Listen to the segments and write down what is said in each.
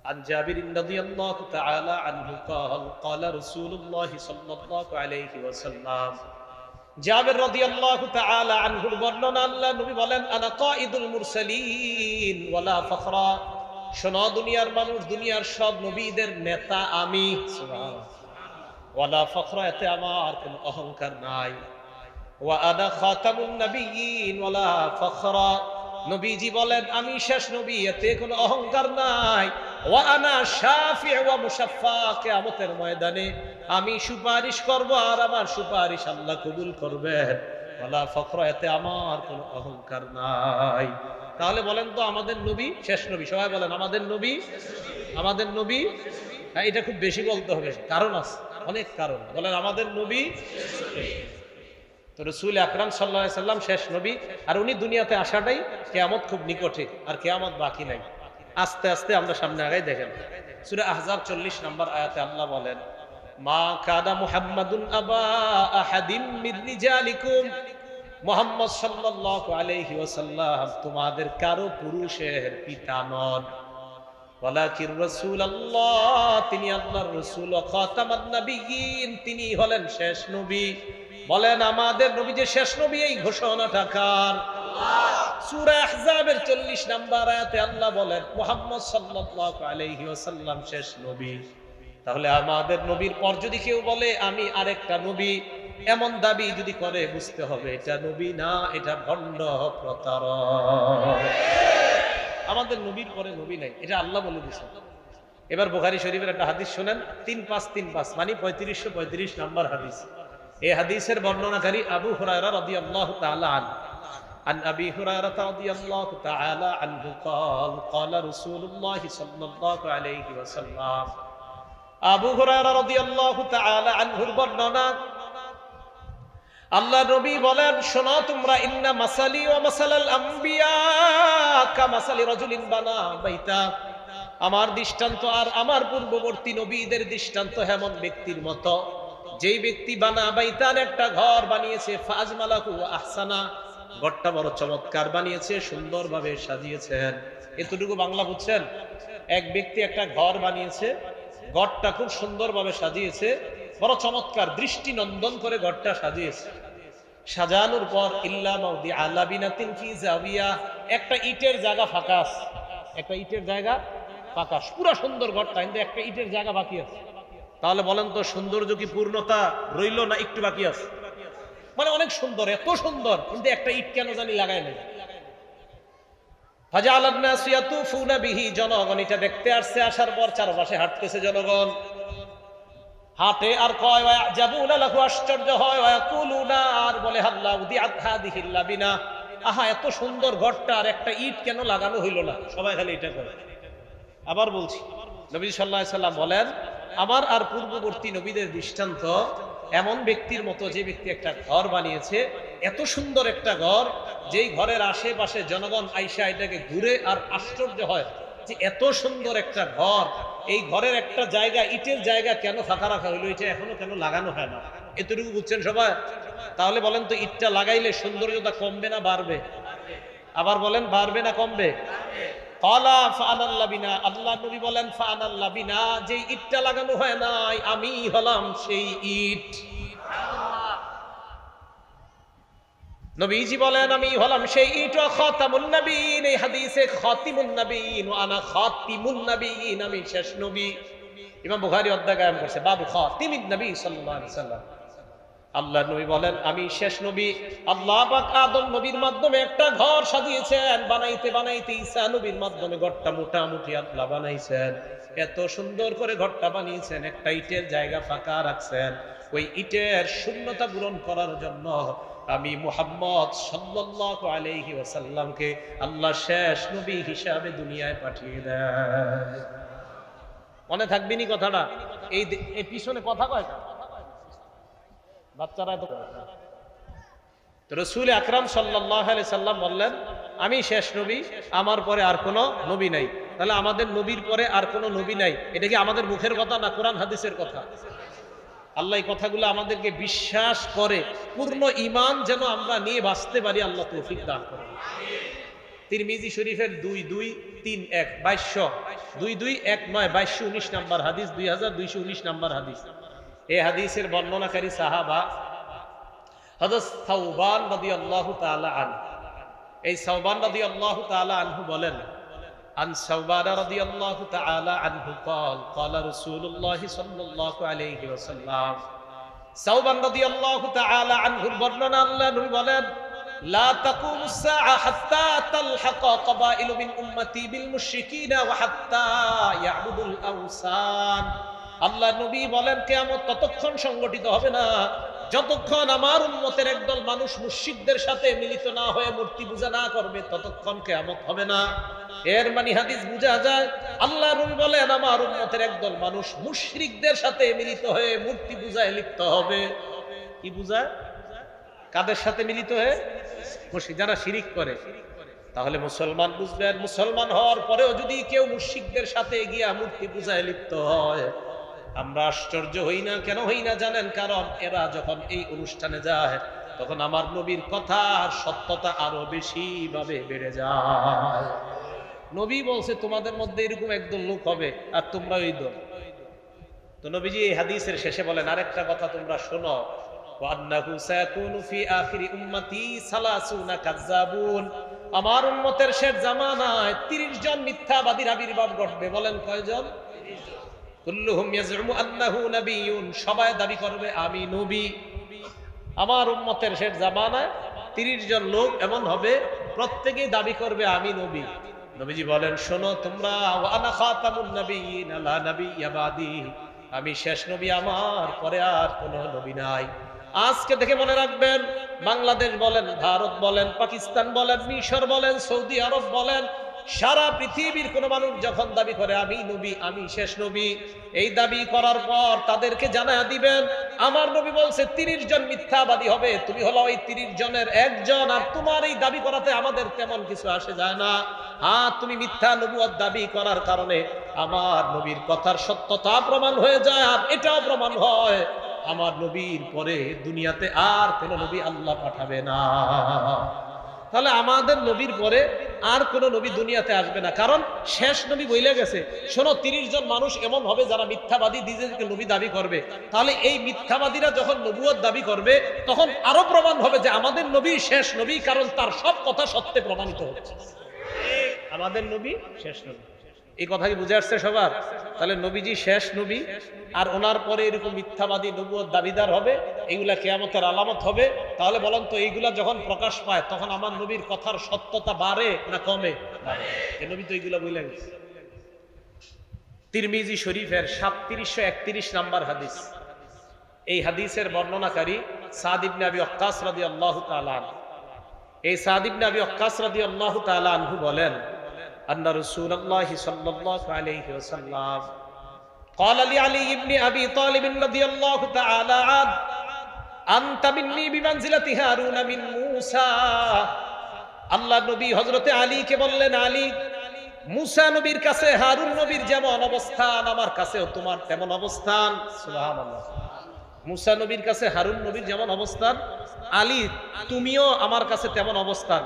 عن جابر رضي الله تعالى عنه قال قال رسول الله صلى الله عليه وسلم জাবের রাদিয়াল্লাহু তাআলা আনহুর বর্ণনা আল্লাহ নবী বলেন আনা কাঈদুল মুরসালিন ওয়ালা ফখরা। শোনো দুনিয়ার মানুষ, দুনিয়ার সব নবীদের নেতা আমি, সুবহানাল্লাহ, ওয়ালা ফখরা, এতে আমার কোনো অহংকার নাই। ওয়া আনা খাতামুন নবিয়্যিন ওয়ালা ফখরা, নবীজি বলেন আমি শেষ নবী, এতে কোনো অহংকার নাই। ওয়া আনা শাফিউ ওয়া মুশাফফা, কিয়ামতের ময়দানে আমি সুপারিশ করব আর আমার সুপারিশ আল্লাহ কবুল করবেন। ওয়ালা ফখরা, এতে আমার কোনো অহংকার নাই। তাহলে বলেন তো আমাদের নবী শেষ নবী? সবাই বলেন আমাদের নবী, আমাদের নবী। হ্যাঁ, এটা খুব বেশি বলতে হবে, কারণ আছে, অনেক কারণ। বলেন আমাদের নবী তো রাসূল আকরাম সাল্লাল্লাহু আলাইহি সাল্লাম শেষ নবী, আর উনি দুনিয়াতে আসাটাই কিয়ামত খুব নিকটে, আর কিয়ামত বাকি নাই। আস্তে আস্তে আমরা সামনে আগাই। দেখেন সূরা আহজাব 40 নম্বর আয়াতে আল্লাহ বলেন মা কানা মুহাম্মাদুন আবা আহাদিম মির রিজালিকুম, মুহাম্মদ সাল্লাল্লাহু আলাইহি ওয়াসাল্লাম তোমাদের কারো পুরুষের পিতা নন, ওয়ালাকির রাসূলুল্লাহ, তিনি আল্লাহর রাসূল, খাতামান নবিয়্যিন, তিনি হলেন শেষ নবী। বলেন আমাদের নবী যে শেষ নবী, এই ঘোষণাটা কার? সূরা আহজাবের 40 নম্বর আয়াতে আল্লাহ বলেন মুহাম্মদ সাল্লাল্লাহু আলাইহি ওয়াসাল্লাম শেষ নবী। তাহলে আমাদের নবীর পর যদি কেউ বলে আমি আরেকটা নবী, এমন দাবি যদি করে, বুঝতে হবে এটা নবী না, এটা ভণ্ড প্রতারক। আমাদের নবীর পরে নবী নাই, এটা আল্লাহ বলে দিয়েছেন। এবার বুখারী শরীফের একটা হাদিস শুনেন, 3535 মানে 3535 নম্বর হাদিস। এই হাদিসের বর্ণনাকারী আবু হুরায়রা রাদিয়াল্লাহু তাআলা আনহু। عن أبي هريرة رضي الله تعالى عنه قال قال رسول الله صلى الله عليه وسلم, আবু হুরায়রা রাদিয়াল্লাহু তাআলা আনহুর বর্ণনা, আল্লাহ নবী বলেন শোনো তোমরা, ইন্না মাসালি ওয়া মাসালাল আম্বিয়া কামাসালি রাজুলিন বানা বাইতা, আমার দৃষ্টান্ত আর আমার পূর্ববর্তী নবীদের দৃষ্টান্ত এমন ব্যক্তির মতো, যেই ব্যক্তি বানা বাইতান, একটা ঘর বানিয়েছে, ফাজমালাহু ওয়া আহসানা, ঘরটা বড় চমৎকার বানিয়েছে, সুন্দরভাবে সাজিয়েছেন। এতটুকু বাংলা বুঝছেন? এক ব্যক্তি একটা ঘর বানিয়েছে, ঘরটা খুব সুন্দরভাবে সাজিয়েছে, বড় চমৎকার, দৃষ্টিনন্দন করে ঘরটা সাজিয়েছে। সাজানোর পর ইল্লা মাউদি আলাবিনাতিন ফি জাবিয়া, একটা ইটের জায়গা ফাঁকা আছে, একটা ইটের জায়গা ফাঁকা, পুরো সুন্দর ঘরটা, কিন্তু একটা ইটের জায়গা বাকি আছে। তাহলে বলেন তো সৌন্দর্য কি পূর্ণতা রইল না একটু বাকি আছে? মানে অনেক সুন্দর, এত সুন্দর, কিন্তু একটা ইট কেন জানি লাগায় নাই। ফাজাআলান নাস ইয়াতুফুনা বিহি, জনগণ এটা দেখতে আসছে, আসার পর চারপাশে হাঁটতেছে জনগণ, হাঁটে আর কয় ওয়াজাবুনা লাহু, আশ্চর্য হয়, ওয়ায়াকুলুনা, আর বলে আল্লাহ উদিআত হাদিহিল লাবিনা, আহা এত সুন্দর ঘরটা আর একটা ইট কেন লাগানো হইল না? সবাই খালি এটা করে। আবার বলছি, নবী সাল্লাল্লাহু আলাইহি সাল্লাম বলেন আমার আর পূর্ববর্তী নবীদের দৃষ্টান্ত এমন ব্যক্তির মতো, যে ব্যক্তি একটা ঘর বানিয়েছে, এত সুন্দর একটা ঘর, যেই ঘরের আশেপাশে জনগণ আইসা এটাকে ঘুরে আর আশ্চর্য হয় যে এত সুন্দর একটা ঘর, এই ঘরের একটা জায়গা, ইটের জায়গা কেন ফাঁকা রাখা হইলো, এটা এখনো কেন লাগানো হয় না? এতটুকু বুঝছেন সবাই? তাহলে বলেন তো ইটটা লাগাইলে সৌন্দর্যতা কমবে না বাড়বে? আবার বলেন বাড়বে না কমবে? ক্বালা ফাআনাল লাবিনা, আল্লাহ নবী বলেন ফাআনাল লাবিনা, যেই ইটটা লাগানো হয় নাই, আমি হলাম সেই ইট। নবীজি বলেন আমি হলাম সেই ইট। ওয়া খাতামুন নবিয়্যিন, এই হাদিসে খাতিমুন নবিয়্যিন, ওয়া আনা খাতিমুন নবিয়্যিন, আমি শেষ নবী। ইমাম বুখারী অধ্যায় কায়েম করেছে বাবু খাতিমিন নবী সাল্লাল্লাহু আলাইহি সাল্লাম। আল্লাহ নবী বলেন আমি শেষ নবী। আল্লাহ পাক আদম নবীর মাধ্যমে একটা ঘর সাজিয়েছেন, বানাইতে বানাইতে ঈসা নবীর মাধ্যমে ঘরটা মোটামুটি আল্লাহ বানাইছেন। এত সুন্দর করে ঘরটা বানিয়েছেন, একটা ইটের জায়গা ফাঁকা রাখছেন, ওই ইটের শূন্যতা পূরণ করার জন্য আমি মুহাম্মদ সাল্লাল্লাহু আলাইহি ওয়াসাল্লামকে আল্লাহ শেষ নবী হিসাবে দুনিয়ায় পাঠিয়ে দেন। মনে থাকবেনি কথাটা? এই পিছনে কথা কয় বাচ্চারা তো। রাসূল আকরাম সাল্লাল্লাহু আলাইহি সাল্লাম বললেন আমি শেষ নবী, আমার পরে আর কোনো নবী নাই। তাহলে আমাদের নবীর পরে আর কোনো নবী নাই, এটা কি আমাদের মুখের কথা না কোরআন হাদিসের কথা? আল্লাহ এই কথাগুলো আমাদেরকে বিশ্বাস করে পূর্ণ ঈমান যেন আমরা নিয়ে বাঁচতে পারি, আল্লাহ তৌফিক দান করেন। তিরমিজি শরীফের 2231 2219 2219 নাম্বার হাদিস, 2219 নাম্বার হাদিস। এই হাদিসের বর্ণনাকারী সাহাবা হযরত সাওবান রাদিয়াল্লাহু তাআলা আনহু। এই সাওবান রাদিয়াল্লাহু তাআলা আনহু বলেন, আন সাওবান রাদিয়াল্লাহু তাআলা আনহু قال قال رسول الله صلى الله عليه وسلم। সাওবান রাদিয়াল্লাহু তাআলা আনহুর বর্ণনা, আল্লাহ নবী বলেন, লা তাকুমুস সাআ হাত্তা তালহাকা কাবাইলু মিন উম্মতি বিল মুশরিকিনা ওয়া হাত্তা ইয়াবুদুল আওসান। আল্লাহ নবী বলেন, কিয়ামত ততক্ষণ সংগঠিত হবে না যতক্ষণ আমার উম্মতের একদল মানুষ মুশরিকদের সাথে মিলিত না হয়ে মূর্তি পূজা না করবে, ততক্ষণ কিয়ামত হবে না। এর মানে হাদিস বোঝা যায়, আল্লাহ নবী বলেন আমার উম্মতের একদল মানুষ মুশরিকদের সাথে মিলিত হয়ে মূর্তি পূজায় লিপ্ত হবে। কি পূজায়? কাদের সাথে মিলিত হয়ে? মুশরিক, যারা শিরিক করে। তাহলে মুসলমান বুঝবেন, মুসলমান হওয়ার পরেও যদি কেউ মুশরিকদের সাথে গিয়া মূর্তি পূজায় লিপ্ত হয়, আমরা আশ্চর্য হই না। কেন হই না জানেন? কারণ এরা যখন এই অনুষ্ঠানে যায় তখন আমার নবীর কথার সত্যতা আরো বেশি ভাবে বেড়ে যায়। নবী বলছে তোমাদের মধ্যে এরকম একদল লোক হবে আর তোমরা ওই দল। তো নবীজি এই হাদিসের শেষে বলেন আরেকটা কথা তোমরা শোনো, ওয়ান্নাহু সায়াকুনু ফি আখিরি উম্মতি 30 কাযাবুন। আমার উম্মতের শেষ জামানায় 30 জন মিথ্যাবাদীর আবির্ভাব ঘটবে। বলেন কয়জন? কুল্লুহুম ইয়াজউমু আন্নাহু নাবিয়্যুন, সবাই দাবি করবে আমি নবী। আমার উম্মতের শেষ জামানায় 30 জন লোক এমন হবে, প্রত্যেকেই দাবি করবে আমি নবী। নবীজি বলেন শোনো তোমরা, ওয়া আনা খাতামুন নাবিয়্যিন লা নাবিয়্যা বাদি, আমি শেষ নবী, আমার পরে আর কোনো নবী নাই। আজকে থেকে মনে রাখবেন, বাংলাদেশ বলেন, ভারত বলেন, পাকিস্তান বলেন, মিশর বলেন, সৌদি আরব বলেন, সারা পৃথিবীর কোন মানুষ যখন দাবি করে আমি নবী, আমি শেষ নবী, এই দাবি করার পর তাদেরকে জানায়া দিবেন আমার নবী বলছে 30 জন মিথ্যাবাদী হবে, তুমি হলো ওই 30 জনের একজন, আর তোমার এই দাবি করাতে আমাদের তেমন কিছু আসে যায় না। হ্যাঁ, তুমি মিথ্যা নবুয়ত দাবি করার কারণে আমার নবীর কথার সত্যতা প্রমাণ হয়ে যায়, আর এটাও প্রমাণ হয় আমার নবীর পরে দুনিয়াতে আর কোন নবী আল্লাহ পাঠাবে না। তাহলে আমাদের নবীর পরে আর কোন নবী দুনিয়াতে আসবে না, কারণ শেষ নবী বইলে গেছে। শোনো, 30 জন মানুষ এমন হবে যারা মিথ্যাবাদী নিজেদেরকে নবী দাবি করবে। তাহলে এই মিথ্যাবাদীরা যখন নবুয়ত দাবি করবে তখন আরো প্রমাণ হবে যে আমাদের নবী শেষ নবী, কারণ তার সব কথা সত্যে প্রমাণিত হচ্ছে। আমাদের নবী শেষ নবী, এই কথা কি বুঝে আসছে সবার? তাহলে নবীজি শেষ নবী, আর ওনার পরে এরকম মিথ্যাবাদী নবুয়ত দাবিদার হবে, এইগুলা কিয়ামতের আলামত হবে। তাহলে বলেন তো, এইগুলা যখন প্রকাশ পায় তখন আমার নবীর কথার সত্যতা বাড়ে না কমে? এই নবী তো এইগুলা বলে গেছে। তিরমিজি শরীফের 3731 নাম্বার হাদিস। এই হাদিসের বর্ণনাকারী সাদ ইবনে আবি ওয়াক্কাস রাদিয়াল্লাহু তাআলা আনহু। এই সাদ ইবনে আবি ওয়াক্কাস রাদিয়াল্লাহু তাআলা আনহু বলেন, আন্না রাসূলুল্লাহ সাল্লাল্লাহু আলাইহি ওয়াসাল্লাম قال لعلي بن ابي طالب رضي الله تعالى عنه انت مني بمنزله هارون من موسى। আল্লাহ নবী হযরতে আলী কে বললেন, আলী, মুসা নবীর কাছে হারুন নবীর যেমন অবস্থান আমার কাছেও তোমার তেমন অবস্থান। সুবহানাল্লাহ। মুসা নবীর কাছে হারুন নবীর যেমন অবস্থান, আলী তুমিও আমার কাছে তেমন অবস্থান।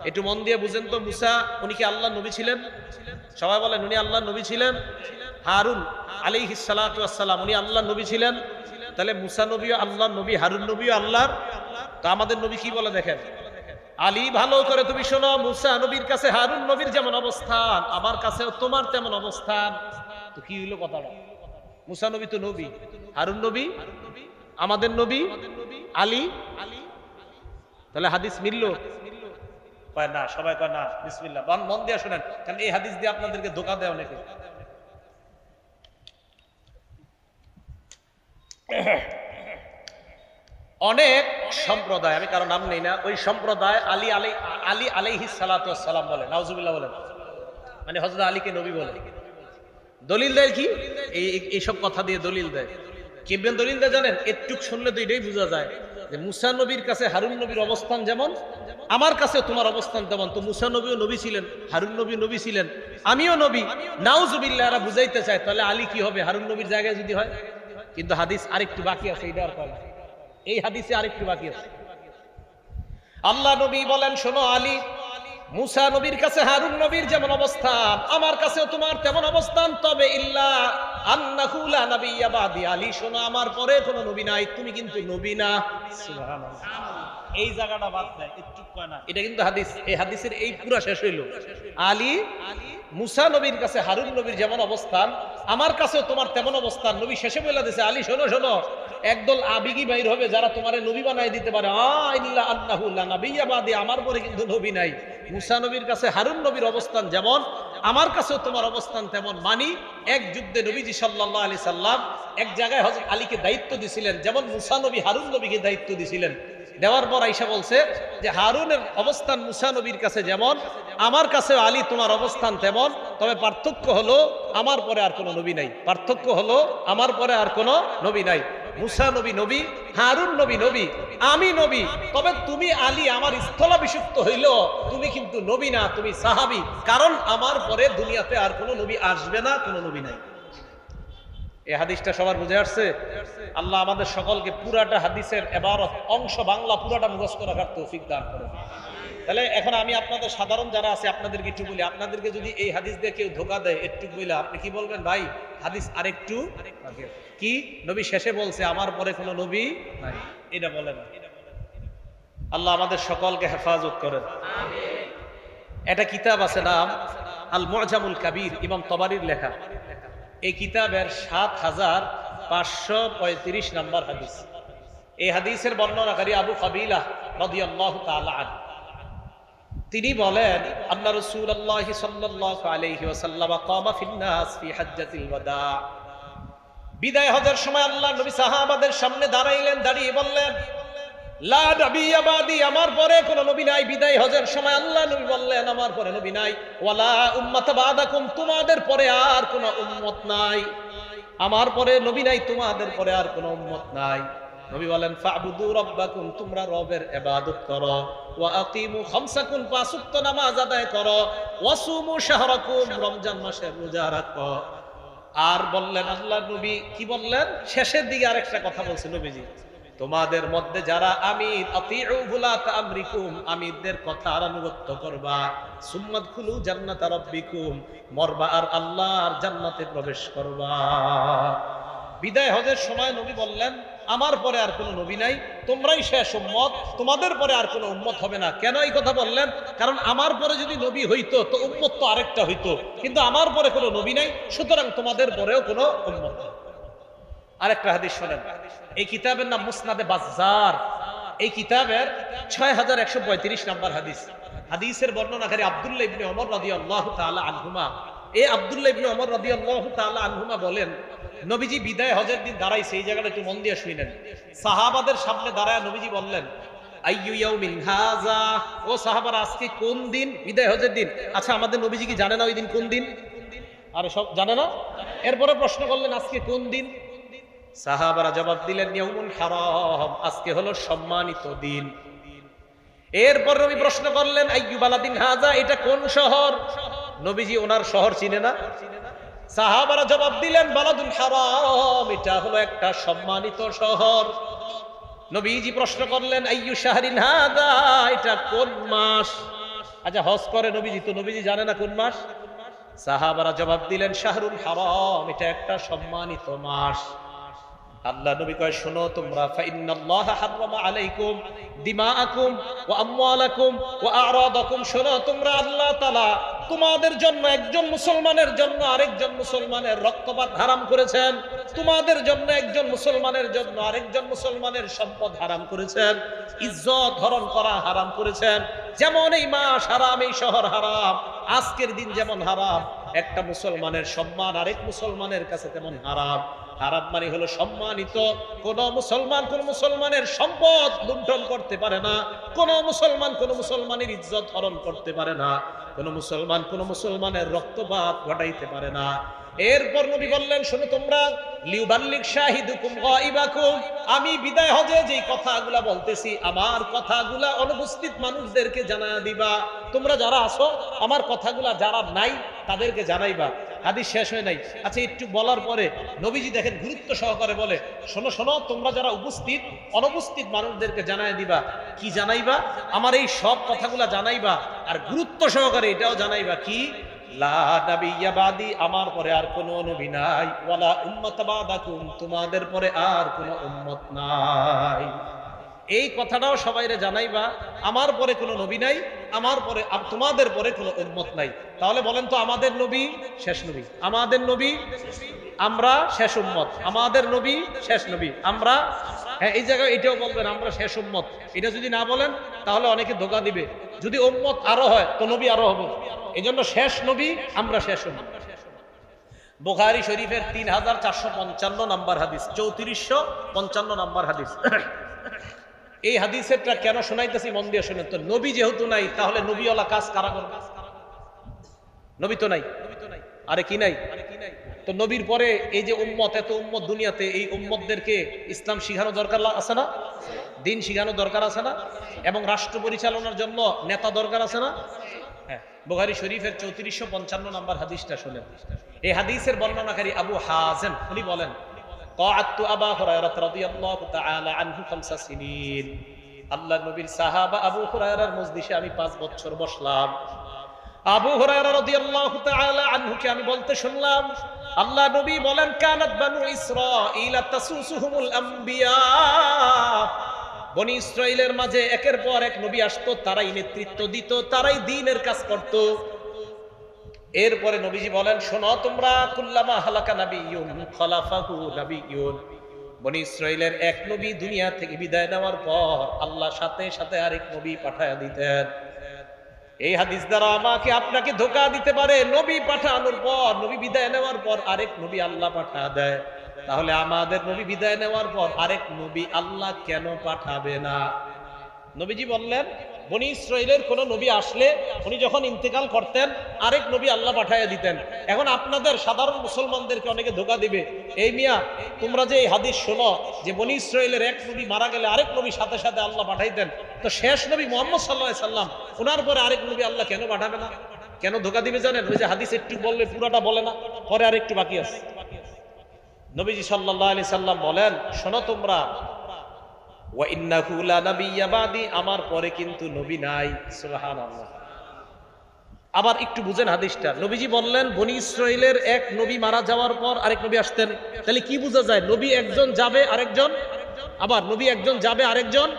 একটু মন দিয়ে বুঝেন তো, মুসা উনি কি আল্লাহর নবী ছিলেন? সবাই বলেন উনি আল্লাহর নবী ছিলেন। হারুন আলাইহিস সালাতু ওয়াস সালাম উনি আল্লাহর নবী ছিলেন। তাহলে মুসা নবীও আল্লাহর নবী, হারুন নবীও আল্লাহর। তো আমাদের নবী কি বলে দেখেন, আলী ভালো করে তুমি শোনো, মুসা নবীর কাছে হারুন নবীর যেমন অবস্থান আমার কাছেও তোমার তেমন অবস্থান। তো কি হইলো কথাটা? মুসা নবী তো নবী, হারুন নবী আমাদের নবী, আলী। তাহলে হাদিস মিললো? কয় না, সবাই কয় না। বিসমিল্লাহ, মন দিয়ে শোনেন, কারণ এই হাদিস দিয়ে আপনাদেরকে ধোঁকা দেয় অনেকে। অনেক সম্প্রদায়, আমি কারো নাম নেই না, ওই সম্প্রদায় আলী আলাইহিস সালাতু ওয়াস সালাম বলে, নাউজুবিল্লাহ বলেন, মানে হযরত আলীকে নবী বলে। দলিল দেয় কি? এইসব কথা দিয়ে দলিল দেয়। কেমন দলিল দেয় জানেন? একটু শুনলে তো এটাই বোঝা যায় যে মুসা নবীর কাছে হারুন নবীর অবস্থান যেমন আমার কাছে তোমার অবস্থান তেমন। তো মুসা নবীও নবী ছিলেন, হারুন নবী নবী ছিলেন, আমিও নবী। নাউজুবিল্লাহ, এরা বুঝাইতে চায় তাহলে আলী কি হবে হারুন নবীর জায়গায় যদি হয়। কিন্তু হাদিস আরেকটু বাকি আছে, এটা আর কয় না। এই হাদিসে আরেকটু বাকি আছে। আল্লাহ নবী বলেন, শোনো আলী, মুসা নবীর কাছে হারুন নবীর যেমন অবস্থান আমার কাছেও তোমার তেমন অবস্থান, তবে ইল্লা আন্নাহু লা নাবিয়্যা বাদি, আলী শোনো আমার পরে কোনো নবী নাই, তুমি কিন্তু নবী না। সুবহানাল্লাহ। এই জায়গাটা বাদ দেয় একটু কয় না, এটা কিন্তু হাদিস, এই হাদিসের এই পুরা শেষ হইল। আলী মুসা নবীর কাছে হারুন নবীর যেমন অবস্থান আমার কাছেও তোমার তেমন অবস্থান। নবী শেষে বলে দিয়েছে, আলী শোনো শোনো, একদল আবেগী বাইর হবে যারা তোমারে নবী বানাই দিতে পারে, ইল্লা আন্নাহু লা নাবিয়্যা বাদি, আমার পরে কিন্তু নবী নাই। মুসা নবীর কাছে হারুন নবীর অবস্থান যেমন আমার কাছেও তোমার অবস্থান তেমন। মানি এক যুদ্ধে নবীজি সাল্লাল্লাহু আলাইহি সাল্লাম এক জায়গায় হযরত আলীকে দায়িত্ব দিয়েছিলেন, যেমন মুসা নবী হারুন নবীকে দায়িত্ব দিয়েছিলেন। দেওয়ার পর আয়েশা বলছে যে হারুনের অবস্থান মুসা নবীর কাছে যেমন আমার কাছে আলী তোমার অবস্থান তেমন, তবে পার্থক্য হলো আমার পরে আর কোনো নবী নাই। পার্থক্য হলো আমার পরে আর কোনো নবী নাই। মুসা নবী নবী, হারুন নবী নবী, আমি নবী, তবে তুমি আলী আমার স্থলাভিষিক্ত হইল, তুমি কিন্তু নবী না, তুমি সাহাবী, কারণ আমার পরে দুনিয়াতে আর কোনো নবী আসবে না, কোনো নবী নাই। এই হাদিসটা সবার বুঝে আসছে? আল্লাহ আমাদের সকলকে পুরাটা হাদিসের এবারত অংশ বাংলা পুরাটা মুখস্থ রাখার তৌফিক দান করুন। তাহলে এখন আমি আপনাদের সাধারণ যারা আছে আপনাদেরকে একটু বলি, আপনাদেরকে যদি এই হাদিস দিয়ে কেউ ধোকা দেয় একটু বলে আপনি কি বলবেন? ভাই হাদিস আরেকটু কি, নবী শেষে বলছে আমার পরে কোনো নবী নাই, এটা বলেন। আল্লাহ আমাদের সকলকে হেফাজত করেন। একটা কিতাব আছে নাম আল মুআজামুল কাবীর, ইমাম তাবারির লেখা। এই কিতাবের ৭৫৩৫ নম্বর হাদিস। এই হাদিসের বর্ণনাকারী আবু কাবিলা রাদিয়াল্লাহু তাআলা আনহু, তিনি বলেন আন্না রাসূলুল্লাহ সাল্লাল্লাহু আলাইহি ওয়াসাল্লাম কামা ফিন নাস ফি হাজ্জাতিল ওয়াদা। বিদায় হজের সময় আল্লাহ নবী সাহাবাদের সামনে দাঁড়াইলেন, দাঁড়িয়ে বললেন লা নাবিয়্যা বাদি, আমার পরে কোনো নবী নাই। বিদায় হজের সময় আল্লাহ নবী বললেন আমার পরে নবী নাই। ওয়ালা উম্মাতা বাদাকুম, তোমাদের পরে আর কোনো উম্মত নাই। আমার পরে নবী নাই, তোমাদের পরে আর কোনো উম্মত নাই। নবী বলেন ফাবুদু রাব্বাকুম, তোমরা রবের ইবাদত করো। ওয়া আকিমু খামসাকুম, পাঁচ ওয়াক্ত নামাজ আদায় করো। ওয়াসুমু শাহরাকুম, রমজান মাসের রোজা রাখো। আর বললেন আল্লাহ নবী কি বললেন? শেষের দিকে আরেকটা কথা বলছেন নবীজি, তোমাদের মধ্যে যারা আমির, আতিউ বুলাত আমরিকুম, আমিরদের কথার আনুগত্য করবা। সুম্মাদখুলু জান্নাতা রাব্বিকুম, মরবা আর আল্লাহর জান্নাতে প্রবেশ করবা। বিদায় হজের সময় নবী বললেন আমার পরে আর কোনো নবী নাই, তোমরাই শেষ উম্মত, তোমাদের পরে আর কোনো উম্মত হবে না। কেন এই কথা বললেন? কারণ আমার পরে যদি নবী হইতো তো উম্মত তো আরেকটা হইতো, কিন্তু আমার পরে কোনো নবী নাই, সুতরাং তোমাদের পরেও কোনো উম্মত নেই। আরেকটা হাদিস শোনেন, এই কিতাবের নাম মুসনাদে বাজ্জার। এই কিতাবের ৬১৩৫ নম্বর হাদিস। হাদিসের বর্ণনাকারী আব্দুল্লাহ ইবনে ওমর রাদিয়াল্লাহু তাআলা আনহুমা। এই আব্দুল্লাহ ইবনে ওমর রাদিয়াল্লাহু তাআলা আনহুমা বলেন নবীজি বিদায় হজের দিন দাঁড়াইছে, এই জায়গাটা একটু মন দিয়ে শুনেন। সাহাবাদের সামনে দাঁড়ায় নবীজি বললেন আইয়ু ইয়াউমিন হাযা, ও সাহাবারা আজকে কোন দিন? বিদায় হজের দিন। আচ্ছা আমাদের নবীজি কি জানে না ওই দিন কোন দিন? আরে সব জানে না? এরপরে প্রশ্ন করলেন আজকে কোন দিন? সাহাবারা জবাব দিলেন ইয়াউমুল হারাম, আজকে হলো সম্মানিত দিন। এরপর নবী প্রশ্ন করলেন আইয়ু বালাদিন হাযা, এটা কোন শহর? নবীজি ওনার শহর চিনে না। সাহাবারা জবাব দিলেন বালাদুল হারাম, এটা হলো একটা সম্মানিত শহর। নবীজি প্রশ্ন করলেন আইয়ু শাহরিন হাযা, এটা কোন মাস? আচ্ছা হজ করে নবীজি, তো নবীজি জানে না কোন মাস? সাহাবারা জবাব দিলেন শাহরুল হারাম, এটা একটা সম্মানিত মাস। আল্লাহ নবী কয় শোনো তোমরা, ফাইন্নাল্লাহা হারামা আলাইকুম দিমাআকুম ওয়া আমওয়ালাকুম ওয়া আরাদাকুম, শোনো তোমরা আল্লাহ তাআলা তোমাদের জন্য, একজন মুসলমানের জন্য আরেকজন মুসলমানের রক্তপাত হারাম করেছেন। তোমাদের জন্য, একজন মুসলমানের জন্য আরেকজন মুসলমানের সম্পদ হারাম করেছেন, ইজ্জত হরণ করা হারাম করেছেন। যেমন এই মাস হারাম, এই শহর হারাম, আজকের দিন যেমন হারাম, একটা মুসলমানের সম্মান আরেক মুসলমানের কাছে তেমন হারাম। হারাম মানে হলো সম্মানিত। কোন মুসলমান কোন মুসলমানের সম্পদ লুণ্ঠন করতে পারে না, কোন মুসলমান কোন মুসলমানের ইজ্জত হরণ করতে পারে না, কোন মুসলমান কোন মুসলমানের রক্তপাত ঘটাইতে পারে না। এরপর নবী বললেন শোনো তোমরা, লিউবাল্লিগ শাহিদুকুম গায়বাকুম, আমি বিদায় হজে যেই কথাগুলা বলতেছি আমার কথাগুলা অনুপস্থিত মানুষদেরকে জানায়া দিবা। তোমরা যারা আছো আমার কথাগুলা যারা নাই তাদেরকে জানাইবা। হাদিস শেষ হয় নাই। আচ্ছা, একটু বলার পরে নবীজি দেখেন গুরুত্ব সহকারে বলে, শোনো শোনো, তোমরা যারা উপস্থিত অনুপস্থিত মানুষদেরকে জানাই দিবা। কি জানাইবা? আমার এই সব কথাগুলা জানাইবা, আর গুরুত্ব সহকারে এটাও জানাইবা কি, লা নাবিয়্যা বাদি, আমার পরে আর কোনো নবী নাই, ওয়ালা উম্মাতা বাদাকুম, তোমাদের পরে আর কোনো উম্মত নাই। এই কথাটাও সবাইরে জানাইবা, আমার পরে কোনো নবী নাই, আমার পরে তোমাদের পরে কোনো উম্মত নাই। তাহলে বলেন তো, আমাদের নবী শেষ নবী, আমাদের নবী আমরা শেষ উম্মত, আমাদের নবী শেষ নবী আমরা। হ্যাঁ, এই জায়গায় এটাও বলবেন আমরা শেষ উম্মত। এটা যদি না বলেন তাহলে অনেকে ধোঁকা দিবে। যদি উম্মত আরো হয় তো নবী আরো হবে। এই জন্য শেষ নবী, আমরা শেষ উম্মত। বুখারী শরীফের 3455 নাম্বার হাদিস, 3455 নাম্বার হাদিস। এই হাদিসেরটা কেন শোনাইতেছি মন দিয়ে শুনেন তো। নবী যেহেতু নাই, তাহলে নবীওয়ালা কাজ কারা করবে? নবী তো নাই, আরে কি নাই? তো নবীর পরে এই যে উম্মত, এত উম্মত দুনিয়াতে, এই উম্মতদেরকে ইসলাম শিখানো দরকার আছে না? দিন শিখানো দরকার আছে না? এবং রাষ্ট্র পরিচালনার জন্য নেতা দরকার আছে না? হ্যাঁ, বুখারী শরীফের 3455 নাম্বার হাদিসটা শুনেন। এই হাদিসের বর্ণনাকারী আবু হাযিম উনি বলেন, ক্বাআতু আবু হুরায়রা রাদিয়াল্লাহু তাআলা আনহু 5 সিনিন। আল্লাহর নবীর সাহাবা আবু হুরায়রার মজলিসে আমি 5 বছর বসলাম। আবু হুরায়রা রাদিয়াল্লাহু তাআলা আনহুকে আমি বলতে শুনলাম, আল্লাহ নবী বলেন, কানাত বানু ইসরাঈল তাসুসুহুমুল আম্বিয়া। বনি ইসরাইলের মাঝে একের পর এক নবী আসতো, তারাই নেতৃত্ব দিত, তারাই দ্বীনের কাজ করত। এরপরে নবীজি বলেন, শোনো তোমরা, কুল্লামা হালাকা নাবিয়্যুন খলাফাহু নাবিয়্যুন। বনি ইসরাইলের এক নবী দুনিয়া থেকে বিদায় নেওয়ার পর আল্লাহ সাথে সাথে আরেক নবী পাঠায়া দিতেন। এই হাদিস দ্বারা আমাকে আপনাকে ধোঁকা দিতে পারে, নবী পাঠানোর পর, নবী বিদায় নেওয়ার পর আরেক নবী আল্লাহ পাঠা দেয়। তাহলে আমাদের নবী বিদায় নেওয়ার পর আরেক নবী আল্লাহ কেন পাঠাবে না? নবীজি বললেন, বনি ইসরাইলের কোন নবী আসলে উনি যখন ইন্তেকাল করতেন, আরেক নবী আল্লাহ পাঠাইয়া দিতেন। এখন আপনাদের সাধারণ মুসলমানদেরকে অনেকে ধোঁকা দিবে, এই মিয়া তোমরা যে এই হাদিস শোনো যে বনি ইসরাইলের এক নবী মারা গেলে আরেক নবী সাথে সাথে আল্লাহ পাঠাইতেন, তো শেষ নবী মুহাম্মদ সাল্লাল্লাহু আলাইহি সাল্লাম, ওনার পরে আরেক নবী আল্লাহ কেন পাঠাবে না? কেন ধোঁকা দিবে জানেন? ওই যে হাদিস একটু বললে পুরাটা বলে না, পরে আরেকটু বাকি আছে। নবীজি সাল্লাল্লাহু আলাইহি সাল্লাম বলেন, শোনো তোমরা, ওয়া ইন্নাহু লা নাবিয়্যা বাদি, আমার পরে কিন্তু নবী নাই। সুবহানাল্লাহ। আবার একটু বুঝেন হাদিসটা। নবীজি বললেন, বনি ইসরাইলের এক নবী মারা যাওয়ার পর আরেক নবী আসতেন। তাহলে কি বোঝা যায়? নবী একজন যাবে, আরেকজন, আবার নবী একজন যাবে, আরেকজন।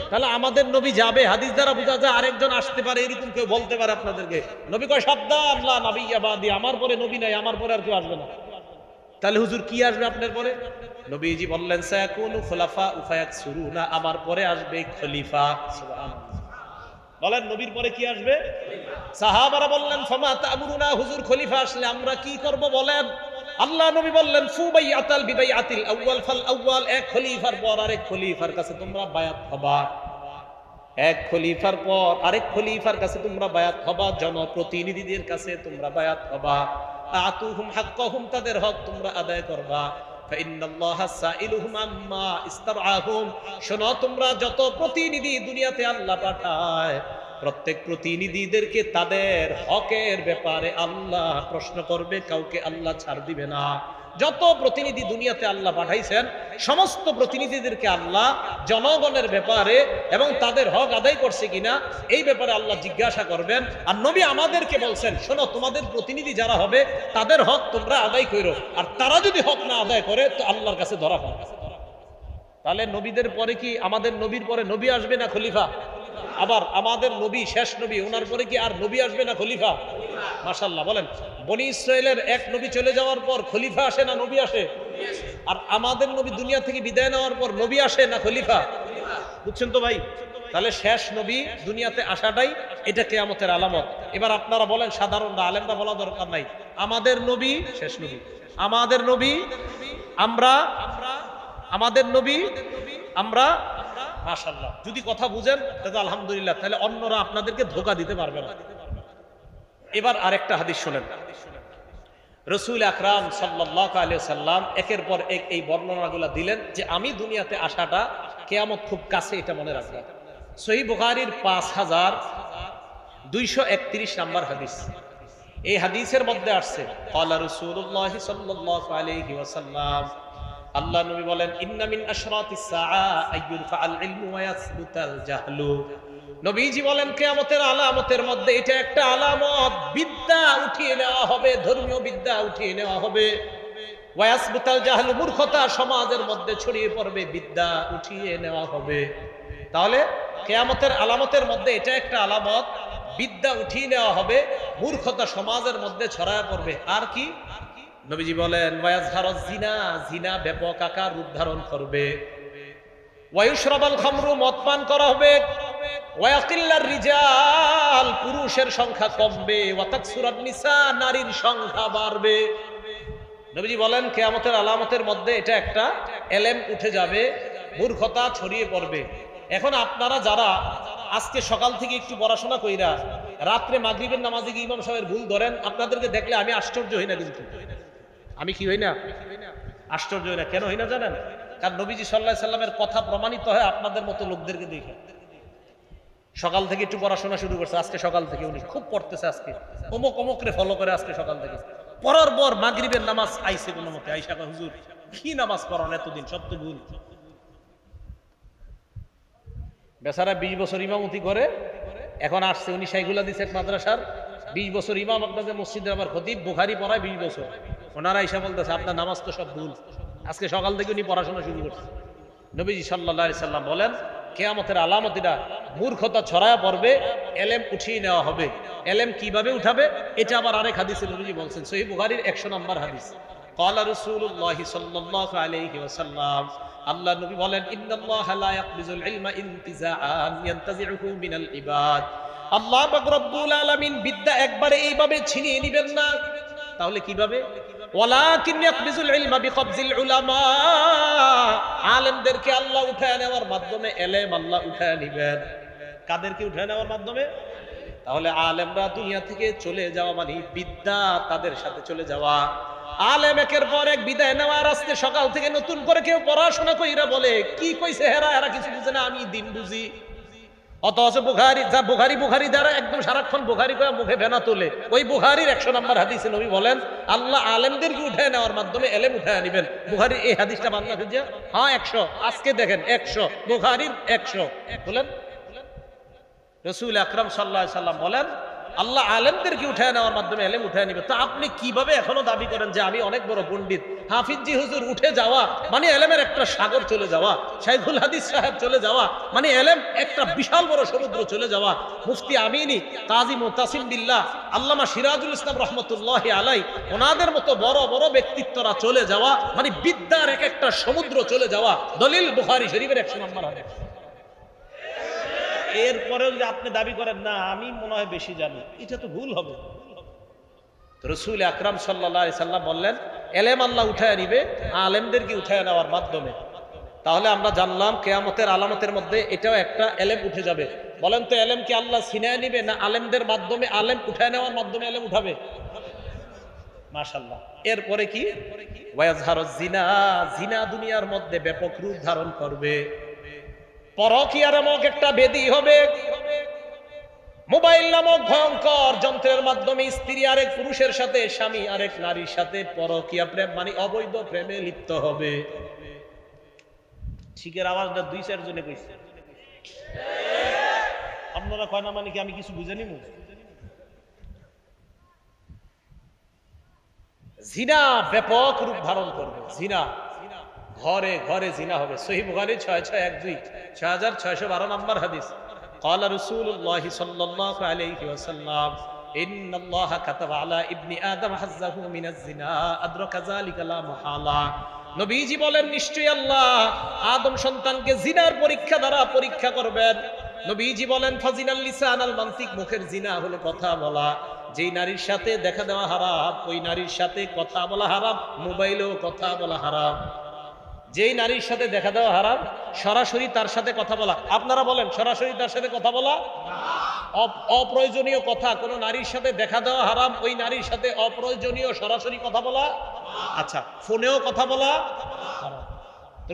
তাহলে আমাদের নবী যাবে, হাদিস দ্বারা বোঝা যায় আরেকজন আসতে পারে, এরকম কেউ বলতে পারে আপনাদেরকে। নবী কয়, সাবধান, লা নাবিয়্যা বাদি, আমার পরে নবী নাই, আমার পরে আর কেউ আসবে না। তাহলে হুজুর কি আসবে আপনার পরে? নবীজি বললেন, সায়াকুনু খুলাফা ফায়াকসুরুনা, আমার পরে আসবে খলিফা। সুবহানাল্লাহ। বলেন, নবীর পরে কি আসবে? সাহাবারা বললেন, ফামা তা'মুরুনা, হুজুর খলিফা আসলে আমরা কি করব বলেন? আল্লাহ নবী বললেন, ফুবাইয়াতাল বিবাইয়াতিল আউয়াল ফাল আউয়াল, এক খলিফার পর আরেক খলিফার কাছে তোমরা বায়াত হবা। এক খলিফার পর আরেক খলিফার কাছে তোমরা বায়াত হবা, জনপ্রতিনিধিদের কাছে তোমরা বায়াত হবা। আতুহুম হাক্কাহুম, তাদের হক তোমরা আদায় করবা। ফাইন্নাল্লাহা সাইলুহুম আম্মা ইস্তারআহুম, শোনো তোমরা, যত প্রতিনিধি দুনিয়াতে আল্লাহ পাঠায়, প্রত্যেক প্রতিনিধিদেরকে তাদের হকের ব্যাপারে আল্লাহ প্রশ্ন করবে, কাউকে আল্লাহ ছাড় দিবে না। যত প্রতিনিধি দুনিয়াতে আল্লাহ পাঠাইছেন, সমস্ত প্রতিনিধিদেরকে আল্লাহ জনগণের ব্যাপারে এবং তাদের হক আদায় করছে কিনা এই ব্যাপারে আল্লাহ জিজ্ঞাসা করবেন। আর নবী আমাদেরকে বলছেন, শোনো, তোমাদের প্রতিনিধি যারা হবে তাদের হক তোমরা আদায় করো, আর তারা যদি হক না আদায় করে তো আল্লাহর কাছে ধরা পড়ে। তাহলে নবীদের পরে কি আমাদের নবীর পরে নবী আসবে না খলিফা? আবার আমাদের নবী শেষ নবী, ওনার পরে কি আর নবী আসবে না খলিফা? মাশাআল্লাহ। বলেন, বনি ইসরাইলের এক নবী চলে যাওয়ার পর খলিফা আসে না নবী আসে? আর আমাদের নবী দুনিয়া থেকে বিদায় নেওয়ার পর নবী আসে না খলিফা? বুঝছেন তো ভাই? তাহলে শেষ নবী দুনিয়াতে আসাটাই এটা কিয়ামতের আলামত। এবার আপনারা বলেন, সাধারণরা, আলেমরা বলা দরকার নাই, আমাদের নবী শেষ নবী, আমাদের নবী আমরা, আমাদের নবী আমরা। মাশাআল্লাহ। যদি কথা বুঝেন তাহলে আলহামদুলিল্লাহ, তাহলে অন্যরা আপনাদেরকে ধোঁকা দিতে পারবে না। এবার আরেকটা হাদিস শুনেন। রাসূল আকরাম সাল্লাল্লাহু আলাইহি সাল্লাম একের পর এক এই বর্ণনাগুলো দিলেন যে আমি দুনিয়াতে আসাটা কিয়ামত খুব কাছে, এটা মনে রাখবেন। সহিহ বুখারীর 5231 নাম্বার হাদিস। এই হাদিসের মধ্যে আসছে ক্বালা রাসূলুল্লাহ সাল্লাল্লাহু আলাইহি ওয়াসাল্লাম, আল্লাহ নবী বলেন ইন্না মিন আশরাতিস সাআ আইয়ুরফাআল ইলমু ওয়া ইয়াসবুতাল জাহলু। নবীজি বলেন কিয়ামতের আলামতের মধ্যে এটা একটা আলামত, বিদ্যা উঠিয়ে নেওয়া হবে, ধর্মীয় বিদ্যা উঠিয়ে নেওয়া হবে। ওয়া ইয়াসবুতাল জাহলু, মূর্খতা সমাজের মধ্যে ছড়িয়ে পড়বে, বিদ্যা উঠিয়ে নেওয়া হবে। তাহলে কিয়ামতের আলামতের মধ্যে এটা একটা আলামত, বিদ্যা উঠিয়ে নেওয়া হবে, মূর্খতা সমাজের মধ্যে ছড়ায় পড়বে। আর কি? নবীজি বলেন ওয়ায়াজহারুজ জিনা, জিনা ব্যাপক আকার রূপ ধারণ করবে। ওয়ায়ুশরাবাল খামরু, মদ পান করা হবে। ওয়ায়াকিল্লার রিজাল, পুরুষের সংখ্যা কমবে। ওয়াতাকসুরান নিসা, নারীর সংখ্যা বাড়বে। নবীজি বলেন কিয়ামতের আলামতের মধ্যে এটা একটা এলেম উঠে যাবে, মূর্খতা ছড়িয়ে পড়বে। এখন আপনারা যারা আজকে সকাল থেকে একটু পড়াশোনা কইরা রাত্রে মাগরিবের নামাজে গিয়ে ইমাম সাহেবের ভুল ধরেন, আপনাদেরকে দেখলে আমি আশ্চর্য হই না। কিন্তু আমি কি হই না? আশ্চর্য হই না। কেন হই না জানেন? কারণ নবীজি সাল্লাল্লাহু আলাইহি সাল্লামের কথা প্রমাণিত হয় আপনাদের মতো লোকদেরকে দেখে। সকাল থেকে একটু পড়াশোনা শুরু করছে, আজকে সকাল থেকে উনি খুব পড়তেছে, আজকে অমুক অমুকরে ফলো করে আজকে সকাল থেকে। পড়ার পর মাগরিবের নামাজ আইছে কোনো মতে, আইসা কয় হুজুর কি নামাজ পড়ান এতদিন, সব তো ভুল। বেচারা 20 বছর ইমামতি করে, এখন আসছে উনি শাইখুল হাদিস এক মাদ্রাসার 20 বছর ইমাম, আপনাদের মসজিদের আমার খতিব, বুখারী পড়ায় 20 বছর। ওনারা এসে বলতেছে আপনার নামাজ তো সব ভুল। আজকে সকাল থেকে উনি পড়াশোনা শুরু করছে। নবীজি সাল্লাল্লাহু আলাইহি সাল্লাম বলেন কিয়ামতের আলামতিটা, মূর্খতা ছড়ায়া পড়বে, এলেম উঠিয়ে নেওয়া হবে। এলেম কিভাবে উঠাবে এটা আবার আরেক হাদিসে নবীজি বলছেন, সহিহ বুখারীর 100 নম্বর হাদিস। ক্বালা রাসূলুল্লাহ সাল্লাল্লাহু আলাইহি ওয়াসাল্লাম, আল্লাহ নবী বলেন ইন্নাল্লাহা লা ইয়াকবিজুল ইলমা ইনতিজাআন ইয়ানতাজিউহু মিনাল ইবাদ। আল্লাহ পাক রব্বুল আলামিন বিদ্যা একবারে এইভাবে ছিনিয়ে নেবেন না। তাহলে কিভাবে? ওয়ালাকিন ইয়াকবিজুল ইলমা বিকবজিল উলামা, আলেমদেরকে আল্লাহ উঠায় নেওয়ার মাধ্যমে এলেম আল্লাহ উঠায় নেবেন। কাদেরকে উঠায় নেওয়ার মাধ্যমে? তাহলে আলেমরা দুনিয়া থেকে চলে যাওয়া মানে বিদ্যা তাদের সাথে চলে যাওয়া। আলেম একের পর এক বিদায় নেওয়ার আজকে সকাল থেকে নতুন করে কেউ পড়াশোনা কইরা বলে কি কইছে এরা কিছু বুঝে না, আমি দিন বুঝি। অথচ বুখারী দ্বারা একদম সারাক্ষণ বুখারী কয়ে মুখে ভেনা তোলে, ওই বুখারীর 100 নম্বর হাদিসে নবী বলেন আল্লাহ আলেমদেরকে উঠায় নেওয়ার মাধ্যমে এলেম উঠায় নেবেন। বুখারীর এই হাদিসটা বাংলা খুঁজে, হ্যাঁ 100, আজকে দেখেন 100, বুখারীর 100 বলেন। রাসূল আকরাম সাল্লাল্লাহু আলাইহি সাল্লাম বলেন আল্লাহ আলেমদেরকে উঠায় নেওয়ার মাধ্যমে এলেম উঠায় নিবে। তো আপনি কিভাবে এখনো দাবি করেন যে আমি অনেক বড় পণ্ডিত? হাফিজি হুজুর উঠে যাওয়া মানে এলেমের একটা সাগর চলে যাওয়া, শাইখুল হাদিস সাহেব চলে যাওয়া মানে এলেম একটা বিশাল বড় সমুদ্র চলে যাওয়া। মুফতি আমিনী, কাজী মুতাসিম বিল্লাহ, আল্লামা সিরাজুল ইসলাম রহমতুল্লাহি আলাই, ওনাদের মতো বড় বড় ব্যক্তিত্বরা চলে যাওয়া মানে বিদ্যার এক একটা সমুদ্র চলে যাওয়া। দলিল বুখারী শরীফের 100 নম্বর হাদিস। এরপরেও যদি আপনি দাবি করেন না আমি মনে হয় বেশি জানি, এটা তো ভুল হবে। রাসূল আকরাম সাল্লাল্লাহু আলাইহি সাল্লাম বললেন এলেম আল্লাহ উঠায় নিবে আলেমদেরকে উঠায় নেওয়ার মাধ্যমে। তাহলে আমরা জানলাম কিয়ামতের আলামতের মধ্যে এটাও একটা এলেম উঠে যাবে। বলেন তো এলেম কি আল্লাহ ছিনায় নিবে না আলেমদের মাধ্যমে, আলেম উঠায় নেওয়ার মাধ্যমে এলেম উঠাবে? মাশাআল্লাহ। এরপরে কি? ওয়ায়াজহারুজ জিনা, জিনা দুনিয়ার মধ্যে ব্যাপক রূপ ধারণ করবে। পরকীয়া নামক একটা বেদী হবে। মোবাইল নামক ভয়ঙ্কর যন্ত্রের মাধ্যমে স্ত্রী আরেক পুরুষের সাথে, স্বামী আরেক নারীর সাথে পরকীয়া প্রেম মানে অবৈধ প্রেমে লিপ্ত হবে। ঠিকের আওয়াজটা 2-4 জনে কইছে, আপনারা কয় না মানে কি আমি কিছু বুঝে নিব? জিনা ব্যাপক রূপ ধারণ করবে। জিনা ঘরে ঘরে জিনা হবে। সহিহ বুখারী 6612, 6612 নম্বর হাদিস। قال رسول الله صلى الله عليه وسلم ان الله كتب على ابن ادم حظه من الزنا ادرك ذلك لا محاله। নবীজি বলেন নিশ্চয়ই আল্লাহ আদম সন্তানকে জিনার পরীক্ষা দ্বারা পরীক্ষা করবেন। নবীজি বলেন ফাজিনাল লিসান আল মানতিক, মুখের জিনা হলো কথা বলা। যেই নারীর সাথে দেখা দেওয়া হারাম ওই নারীর সাথে কথা বলা হারাম, মোবাইলেও কথা বলা হারাম। যেই নারীর সাথে দেখা দেওয়া হারাম সরাসরি তার সাথে কথা বলা। আপনারা বলেন সরাসরি তার সাথে কথা বলা অপ্রয়োজনীয় কথা, কোন নারীর সাথে দেখা দেওয়া হারাম, ওই নারীর সাথে অপ্রয়োজনীয় সরাসরি কথা বলা। আচ্ছা, ফোনেও কথা বলা হারাম।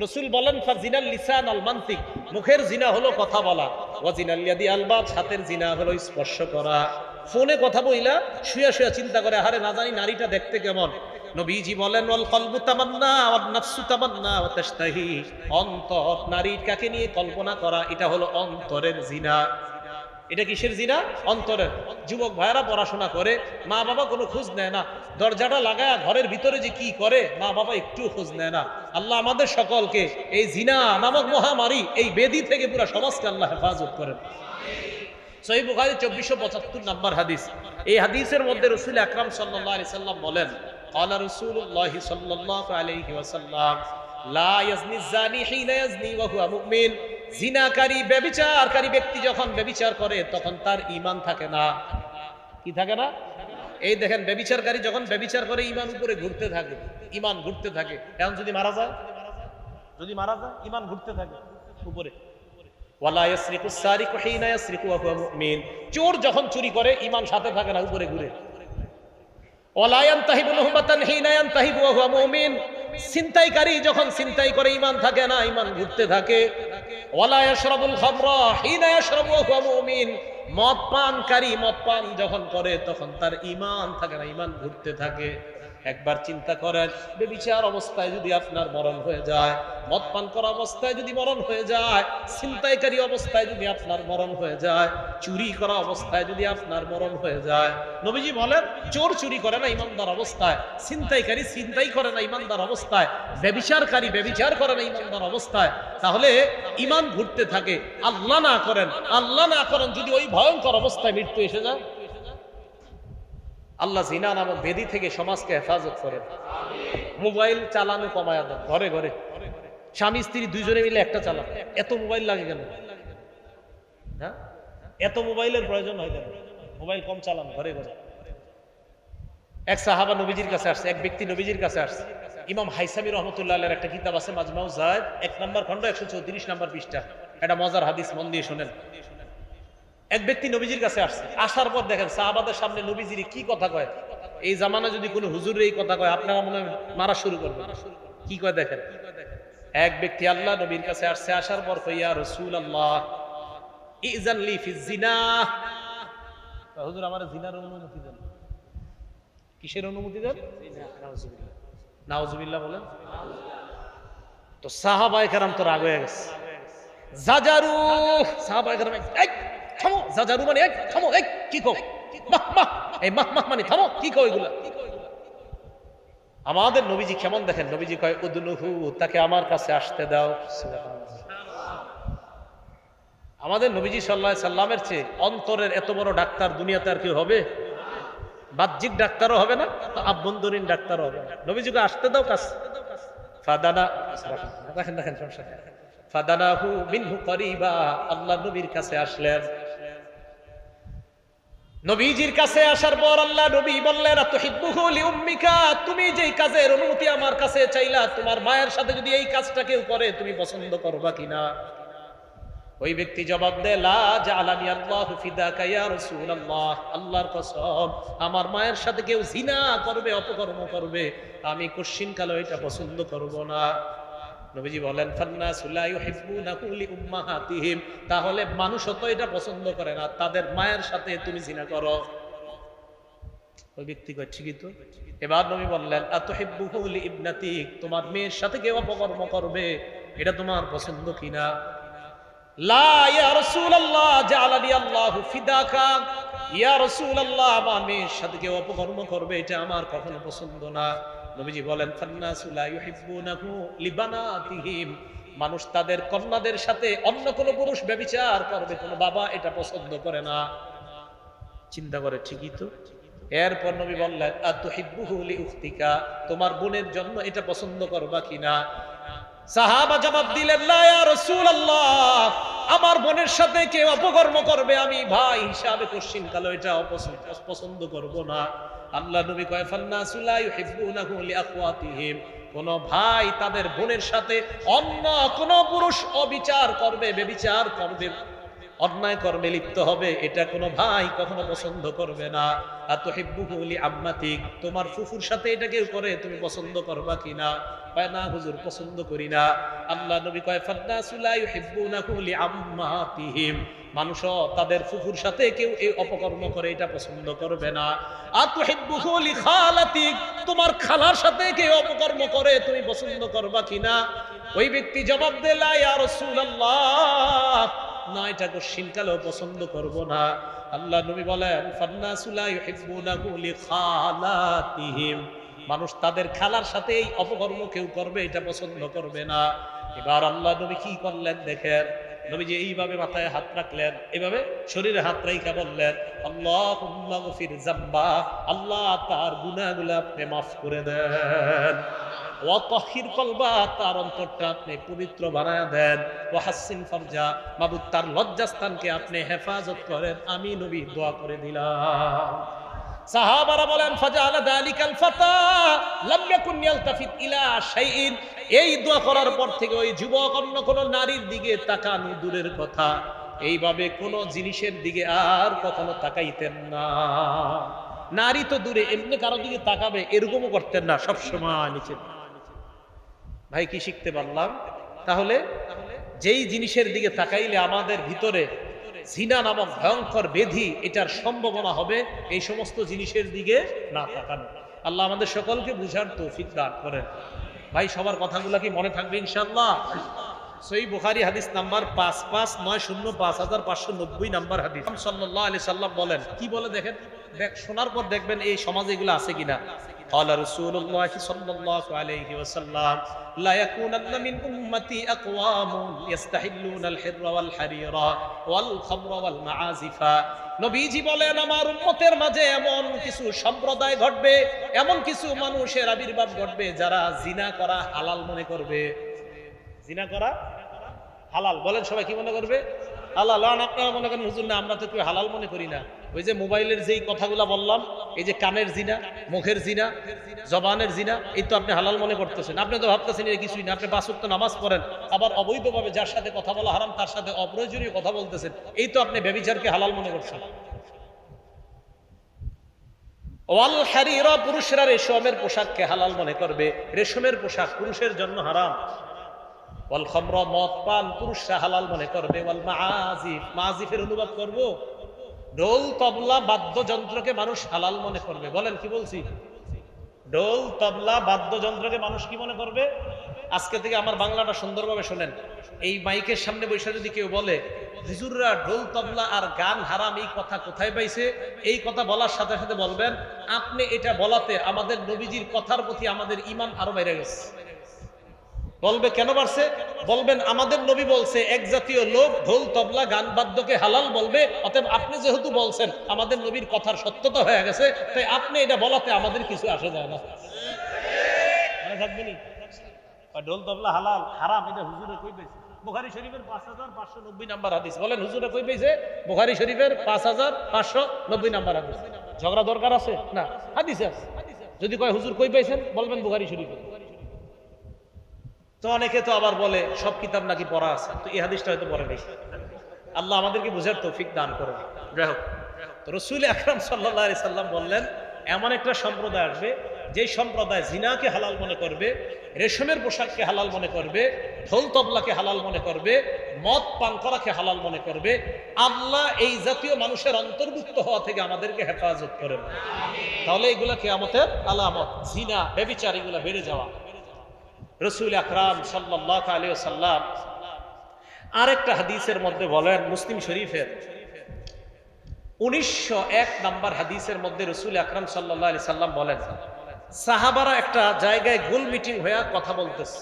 রাসূল বলেন ফাজিনাল লিসান আল মানতিক, মুখের জিনা হলো কথা বলা। ওয়া জিনাল ইয়াদি আল বাত, হাতের জিনা হলো স্পর্শ করা। ফোনে কথা বইলা শুয়া শুয়া চিন্তা করে আরে না জানি নারীটা দেখতে কেমন। নবীজি বলেন ওয়াল কলবু তামান্না ওয়ান নাফসু তামান্না ওয়া তাশতাহি, অন্তর নারীর কাকে নিয়ে কল্পনা করা এটা হলো অন্তরের জিনা। এটা কিসের জিনা? অন্তরের। যুবক ভাইরা পড়াশোনা করে, মা বাবা কোনো খোঁজ নেয় না, দরজাটা লাগায় ঘরের ভিতরে যে কি করে মা বাবা একটু খোঁজ নেয় না। আল্লাহ আমাদের সকলকে এই জিনা নামক মহামারী, এই বেদি থেকে পুরো সমাজকে আল্লাহ হেফাজত করেন। সহিহ বুখারী 2475 নম্বর হাদিস। এই হাদিসের মধ্যে রাসূল আকরাম সাল্লাল্লাহু আলাইহি সাল্লাম বলেন, ক্বালা রাসূলুল্লাহ সাল্লাল্লাহু আলাইহি ওয়াসাল্লাম লা ইয়াজনি যানি হিনা ইয়াজনি ওয়া হুয়া মুমিন, জিনাকারী ব্যভিচারকারী ব্যক্তি যখন ব্যভিচার করে তখন তার ঈমান থাকে না। কি থাকে না? এই দেখেন, ব্যভিচারকারী যখন ব্যভিচার করে ঈমান উপরে ঘুরতে থাকে, ঈমান ঘুরতে থাকে। এখন যদি মারা যায়, ঈমান ঘুরতে থাকে উপরে। ওয়ালা ইয়াসরিকু সারিকু হিনা ইয়াসরিকু ওয়া হুয়া মুমিন, চোর যখন চুরি করে ঈমান সাথে থাকে না, উপরে ঘুরে। ওয়ালা ইয়ানতাহিবু লুহবাতান হিনা ইয়ানতাহিবু ওয়া হুয়া মুমিন, ছিনতাইকারী যখন ছিনতাই করে ঈমান থাকে না, ঈমান ঘুরতে থাকে। ওয়ালা ইয়াশরাবুল খামরা হিনা ইয়াশরাবু ওয়া হুয়া মুমিন, মদ পানকারী মদ পান যখন করে তখন তার ঈমান থাকে না, ঈমান ঘুরতে থাকে। একবার চিন্তা করেন, ব্যভিচার অবস্থায় যদি আপনার মরণ হয়ে যায়, মদ পান করা অবস্থায় যদি মরণ হয়ে যায়, ছিনতাইকারী অবস্থায় যদি আপনার মরণ হয়ে যায়, চুরি করা অবস্থায় যদি আপনার মরণ হয়ে যায়, নবীজি বলেন চোর চুরি করে না ইমানদার অবস্থায়, ছিনতাইকারী ছিনতাই করে না ইমানদার অবস্থায়, ব্যভিচারকারী ব্যভিচার করে না ইমানদার অবস্থায়, তাহলে ঈমান ঘুরতে থাকে। আল্লাহ না করেন যদি ওই ভয়ঙ্কর অবস্থায় মৃত্যু এসে যায়। আল্লাহ জিনা নামক বেদি থেকে সমাজকে হেফাজত করেন। মোবাইল চালানো কমায়া দেন, ঘরে ঘরে স্বামী স্ত্রী দুইজনে মিলে একটা চালান। এত মোবাইল লাগে কেন? হ্যাঁ, এত মোবাইলের প্রয়োজন হয় কেন? মোবাইল কম চালান, ঘরে ঘরে। এক সাহাবা নবীজির কাছে আসছে, এক ব্যক্তি নবীজির কাছে আসছে। ইমাম হাইসামি রহমতুল্লাহ আলাইহির একটা কিতাব আছে মাজমাউ যায়েদ, 1 নম্বর খণ্ড 134 নম্বর পৃষ্ঠা। এটা মজার হাদিস, মন দিয়ে শুনেন। এক ব্যক্তি নবীজির কাছে আসছে, আসার পর দেখেন সাহাবাদের সামনে নবীজির কি কথা কয়। এই জামানা যদি কোনো হুজুর এই কথা কয়, আপনারা মনে হয় মারা শুরু করবেন। কি কয় দেখেন, এক ব্যক্তি আল্লাহ নবীর কাছে আসছে, আসার পর কয় ইয়া রাসূলুল্লাহ ইযান লি ফিজ জিনা, হুজুর আমার জিনার অনুমতি দেন। কিসের অনুমতি দেন? নাউজুবিল্লাহ, নাউজুবিল্লাহ বলেন। তো সাহাবায়ে কেরাম তো রাগ হয়ে গেছে। জাজারু, সাহাবায়ে কেরাম এই থামো, জাজারু মানে এই থামো, এই কি কও, মাহ এই মাহ মানে থামো, কি কও এগুলা? আমাদের নবীজি কেমন দেখেন, নবীজি কয় উদনুহু, তাকে আমার কাছে আসতে দাও। আমাদের নবীজি সাল্লাল্লাহু আলাইহি সাল্লামের চেয়ে অন্তরের এত বড় ডাক্তার দুনিয়াতে আর কেউ হবে? বাহ্যিক ডাক্তারও হবে না, আভ্যন্তরীণ ডাক্তারও হবে না। নবীজিকে আসতে দাও কাছে। ফাদানা, দেখেন সমস্যা। ফাদানাহু মিনহু করিবা, আল্লাহ নবীর কাছে আসলেন। নবীজির কাছে আসার পর আল্লাহ নবী বললেন আতুহিব্বুহু লিউম্মিকা, তুমি যেই কাজের অনুমতি আমার কাছে চাইলা, তোমার মায়ের সাথে যদি এই কাজটা কেউ করে তুমি পছন্দ করবা কিনা? ওই ব্যক্তি জবাব দেয় লা জাআলানি আল্লাহু ফিদাকা ইয়া রাসূলুল্লাহ, আল্লাহর কসম আমার মায়ের সাথে কেউ জিনা করবে, অপকর্ম করবে, আমি কোশ্চিন কালো এটা পছন্দ করব না। নবীজি বলেন ফান্নাসু লা ইউহিব্বুনাহু লিউম্মাহাতিহিম, তাহলে মানুষও তো এটা পছন্দ করে না, তাদের মায়ের সাথে তুমি জিনা করো। ওই ব্যক্তি কয় ঠিকই তো। এবার নবী বললেন আতুহিব্বুহু লিইবনাতিক, তোমার মেয়ের সাথে কেউ অপকর্ম করবে, এটা তোমার পছন্দ কিনা? লা ইয়া রাসূলুল্লাহ জাআলানি আল্লাহু ফিদাকা, ইয়া রাসূলুল্লাহ আমার মেয়ের সাথে কেউ অপকর্ম করবে এটা আমার কখনো পছন্দ না। নবীজি বলেন ফান্নাসু লা ইউহিব্বুনাহু লিবানাতিহিম, মানুষ তাদের কন্যাদের সাথে অন্য কোনো পুরুষ ব্যভিচার করবে, কোনো বাবা এটা পছন্দ করে না। চিন্তা করে ঠিকই তো। এরপর নবী বললেন আতুহিব্বুহু লিউখতিকা, তোমার বোনের জন্য এটা পছন্দ করবা কিনা? সাহাবা জবাব দিলেন লা ইয়া রাসূলুল্লাহ, আমার বোনের সাথে কেউ অপকর্ম করবে, আমি ভাই হিসাবে কোশ্চিন কালো এটা পছন্দ করব না। আল্লাহ নবী কয় ফান্নাসু লা ইউহিব্বুনাহু লিআখওয়াতিহিম, কোন ভাই তাদের বোনের সাথে অন্য কোন পুরুষ অবিচার করবে, ব্যভিচার করবে, অন্যায় কর্মে লিপ্ত হবে, এটা কোনো ভাই কখনো পছন্দ করবে না। আতুহিব্বুহু লিআম্মাতিক, তোমার ফুফুর সাথে এটা কেউ করে তুমি পছন্দ করবা কিনা? কয় না হুজুর, পছন্দ করি না। আল্লাহ নবী কয় ফান্নাসু লা ইউহিব্বুনাহু লিআম্মাতিহিম, মানুষও তাদের ফুফুর সাথে কেউ এই অপকর্ম করে এটা পছন্দ করবে না। আতুহিব্বুহু লিখালাতিক, তোমার খালার সাথে কেউ অপকর্ম করে তুমি পছন্দ করবা কিনা? ওই ব্যক্তি জবাব দিল ইয়া রাসূলুল্লাহ, না, এটা কোশ্চিনকালেও পছন্দ করব না। আল্লাহ নবী বলেন ফান্নাসু লা ইউহিব্বুনাহু লিখালাতিহিম, মানুষ তাদের খালার সাথে এই অপকর্ম কেউ করবে এটা পছন্দ করবে না। এবার আল্লাহ নবী কি করলেন দেখেন, নবী যে এইভাবে মাথায় হাত রাখলেন, এইভাবে শরীরে হাত রাইখা বললেন আল্লাহুম্মা গফির যামবা, আল্লাহ তার গুনাহগুলো আপনি মাফ করে দেন। ওয়া তাহির কলবা, তার অন্তরটা আপনি পবিত্র বানায়া দেন। ওয়া হাসিন ফারজা, মাবুদ তার লজ্জাস্থানকে আপনি হেফাজত করেন। আমি নবী দোয়া করে দিলাম। সাহাবারা বলেন ফাজালা যালিকাল ফাতা লাম ইয়াকুন ইয়ালতাফিত ইলা শাইইন, এই দোয়া করার পর থেকে ওই যুবক অন্য কোন নারীর দিকে তাকানো দূরের কথা, এইভাবে কোন জিনিসের দিকে আর কখনো তাকাইতেন না। নারী তো দূরে, এমনি কারো দিকে তাকাবে এরকমও করতেন না, সবসময় নিচে। ভাই কি শিখতে পারলাম? তাহলে যেই জিনিসের দিকে তাকাইলে আমাদের ভিতরে জিনা নামক ভয়ঙ্কর ব্যাধি, এটার সম্ভাবনা হবে এই সমস্ত জিনিসের দিকে না তাকানো। আল্লাহ আমাদের সকলকে বুঝার তৌফিক দান করেন। ভাই সবার কথাগুলো কি মনে থাকবে ইনশাআল্লাহ? সহিহ বুখারী হাদিস নাম্বার 55905590 নাম্বার হাদিস। সাল্লাল্লাহু আলাইহি সাল্লাম বলেন, কি বলে দেখেন, শোনার পর দেখবেন এই সমাজে এগুলো আছে কিনা। قال رسول الله صلى الله عليه وسلم لا يكونن من امتي اقوام يستحلون الحر والحرير والخمر والمعازف, নবীজি বলেন আমার উম্মতের মাঝে এমন কিছু সম্প্রদায় ঘটবে, এমন কিছু মানুষের আবির্ভাব ঘটবে যারা জিনা করা হালাল মনে করবে। জিনা করা হালাল, বলেন সবাই কি মনে করবে? হালাল। আপনারা মনে করেন হুজুর না, আমরা তো কেউ হালাল মনে করি না। ওই যে মোবাইলের যেই কথাগুলো বললাম, এই যে কানের জিনা, মুখের জিনা, জবানের জিনা, এই তো আপনি হালাল মনে করতেছেন। আপনি তো ভাবতেছেন এটা কিছুই না। আপনি 5 ওয়াক্ত নামাজ পড়েন, আবার অবৈধভাবে যার সাথে কথা বলা হারাম তার সাথে অপ্রয়োজনীয় কথা বলতেছেন, এই তো আপনি ব্যভিচারকে হালাল মনে করছেন। ওয়াল হারিরা, পুরুষরা রেশমের পোশাককে হালাল মনে করবে, রেশমের পোশাক পুরুষের জন্য হারাম। ওয়াল খামরা, মদ পান পুরুষরা হালাল মনে করবে। ওয়াল মাআজিফ, মাআজিফের অনুবাদ করব, ঢোল তবলা বাদ্যযন্ত্রকে মানুষ হালাল মনে করবে। বলেন কি বলছি? ঢোল তবলা বাদ্যযন্ত্রকে মানুষ কি মনে করবে? আজকে থেকে আমার বাংলাটা সুন্দরভাবে শোনেন। এই মাইকের সামনে বসে যদি কেউ বলে হুজুররা ঢোল তবলা আর গান হারাম, এই কথা কোথায় পাইছে, এই কথা বলার সাথে সাথে বলবেন আপনি এটা বলাতে আমাদের নবীজির কথার প্রতি আমাদের ঈমান আরো বেড়ে গেছে। বলবে কেন বাড়ছে? বলবেন আমাদের নবী বলছে এক জাতীয় লোক ঢোল তবলা গান বাদ্যকে হালাল বলবে, অতএব আপনি যেহেতু বলছেন আমাদের নবীর কথার সত্যতা হয়ে গেছে, তাই আপনি এটা বলাতে আমাদের কিছু আসে যায় না। মনে থাকবেনি? ঢোল তবলা হালাল হারাম, এটা হুজুরে কই পেয়েছে? বুখারী শরীফের 5590 নাম্বার হাদিস। বলেন হুজুরে কই পেয়েছে? বুখারী শরীফের 5590 নাম্বার হাদিস। ঝগড়া দরকার আছে না? হাদিস আছে। যদি কয় হুজুর কই পেয়েছেন, বলবেন বুখারী শরীফে। তো অনেকে তো আবার বলে সব কিতাব নাকি পড়া আছে, তো এই হাদিসটা হয়তো পড়ে নেই। আল্লাহ আমাদেরকে বুঝার তৌফিক দান করুন। যাই হোক, তো রাসূল আকরাম সাল্লাল্লাহু আলাইহি সাল্লাম বললেন এমন একটা সম্প্রদায় আসবে যেই সম্প্রদায় জিনাকে হালাল মনে করবে, রেশমের পোশাককে হালাল মনে করবে, ঢোল তবলাকে হালাল মনে করবে, মদ পান করাকে হালাল মনে করবে। আল্লাহ এই জাতীয় মানুষের অন্তর্ভুক্ত হওয়া থেকে আমাদেরকে হেফাজত করেন। তাহলে এগুলা কিয়ামতের আলামত, জিনা ব্যভিচার এগুলা বেড়ে যাওয়া। রাসূল আকরাম সাল্লাল্লাহু আলাইহি ওয়াসাল্লাম আরেকটা হাদিসের মধ্যে বলেন, মুসলিম শরীফের 1901 নাম্বার হাদিসের মধ্যে রাসূল আকরাম সাল্লাল্লাহু আলাইহি সাল্লাম বলেন, সাহাবারা একটা জায়গায় গোল মিটিং হয়ে কথা বলতেছে।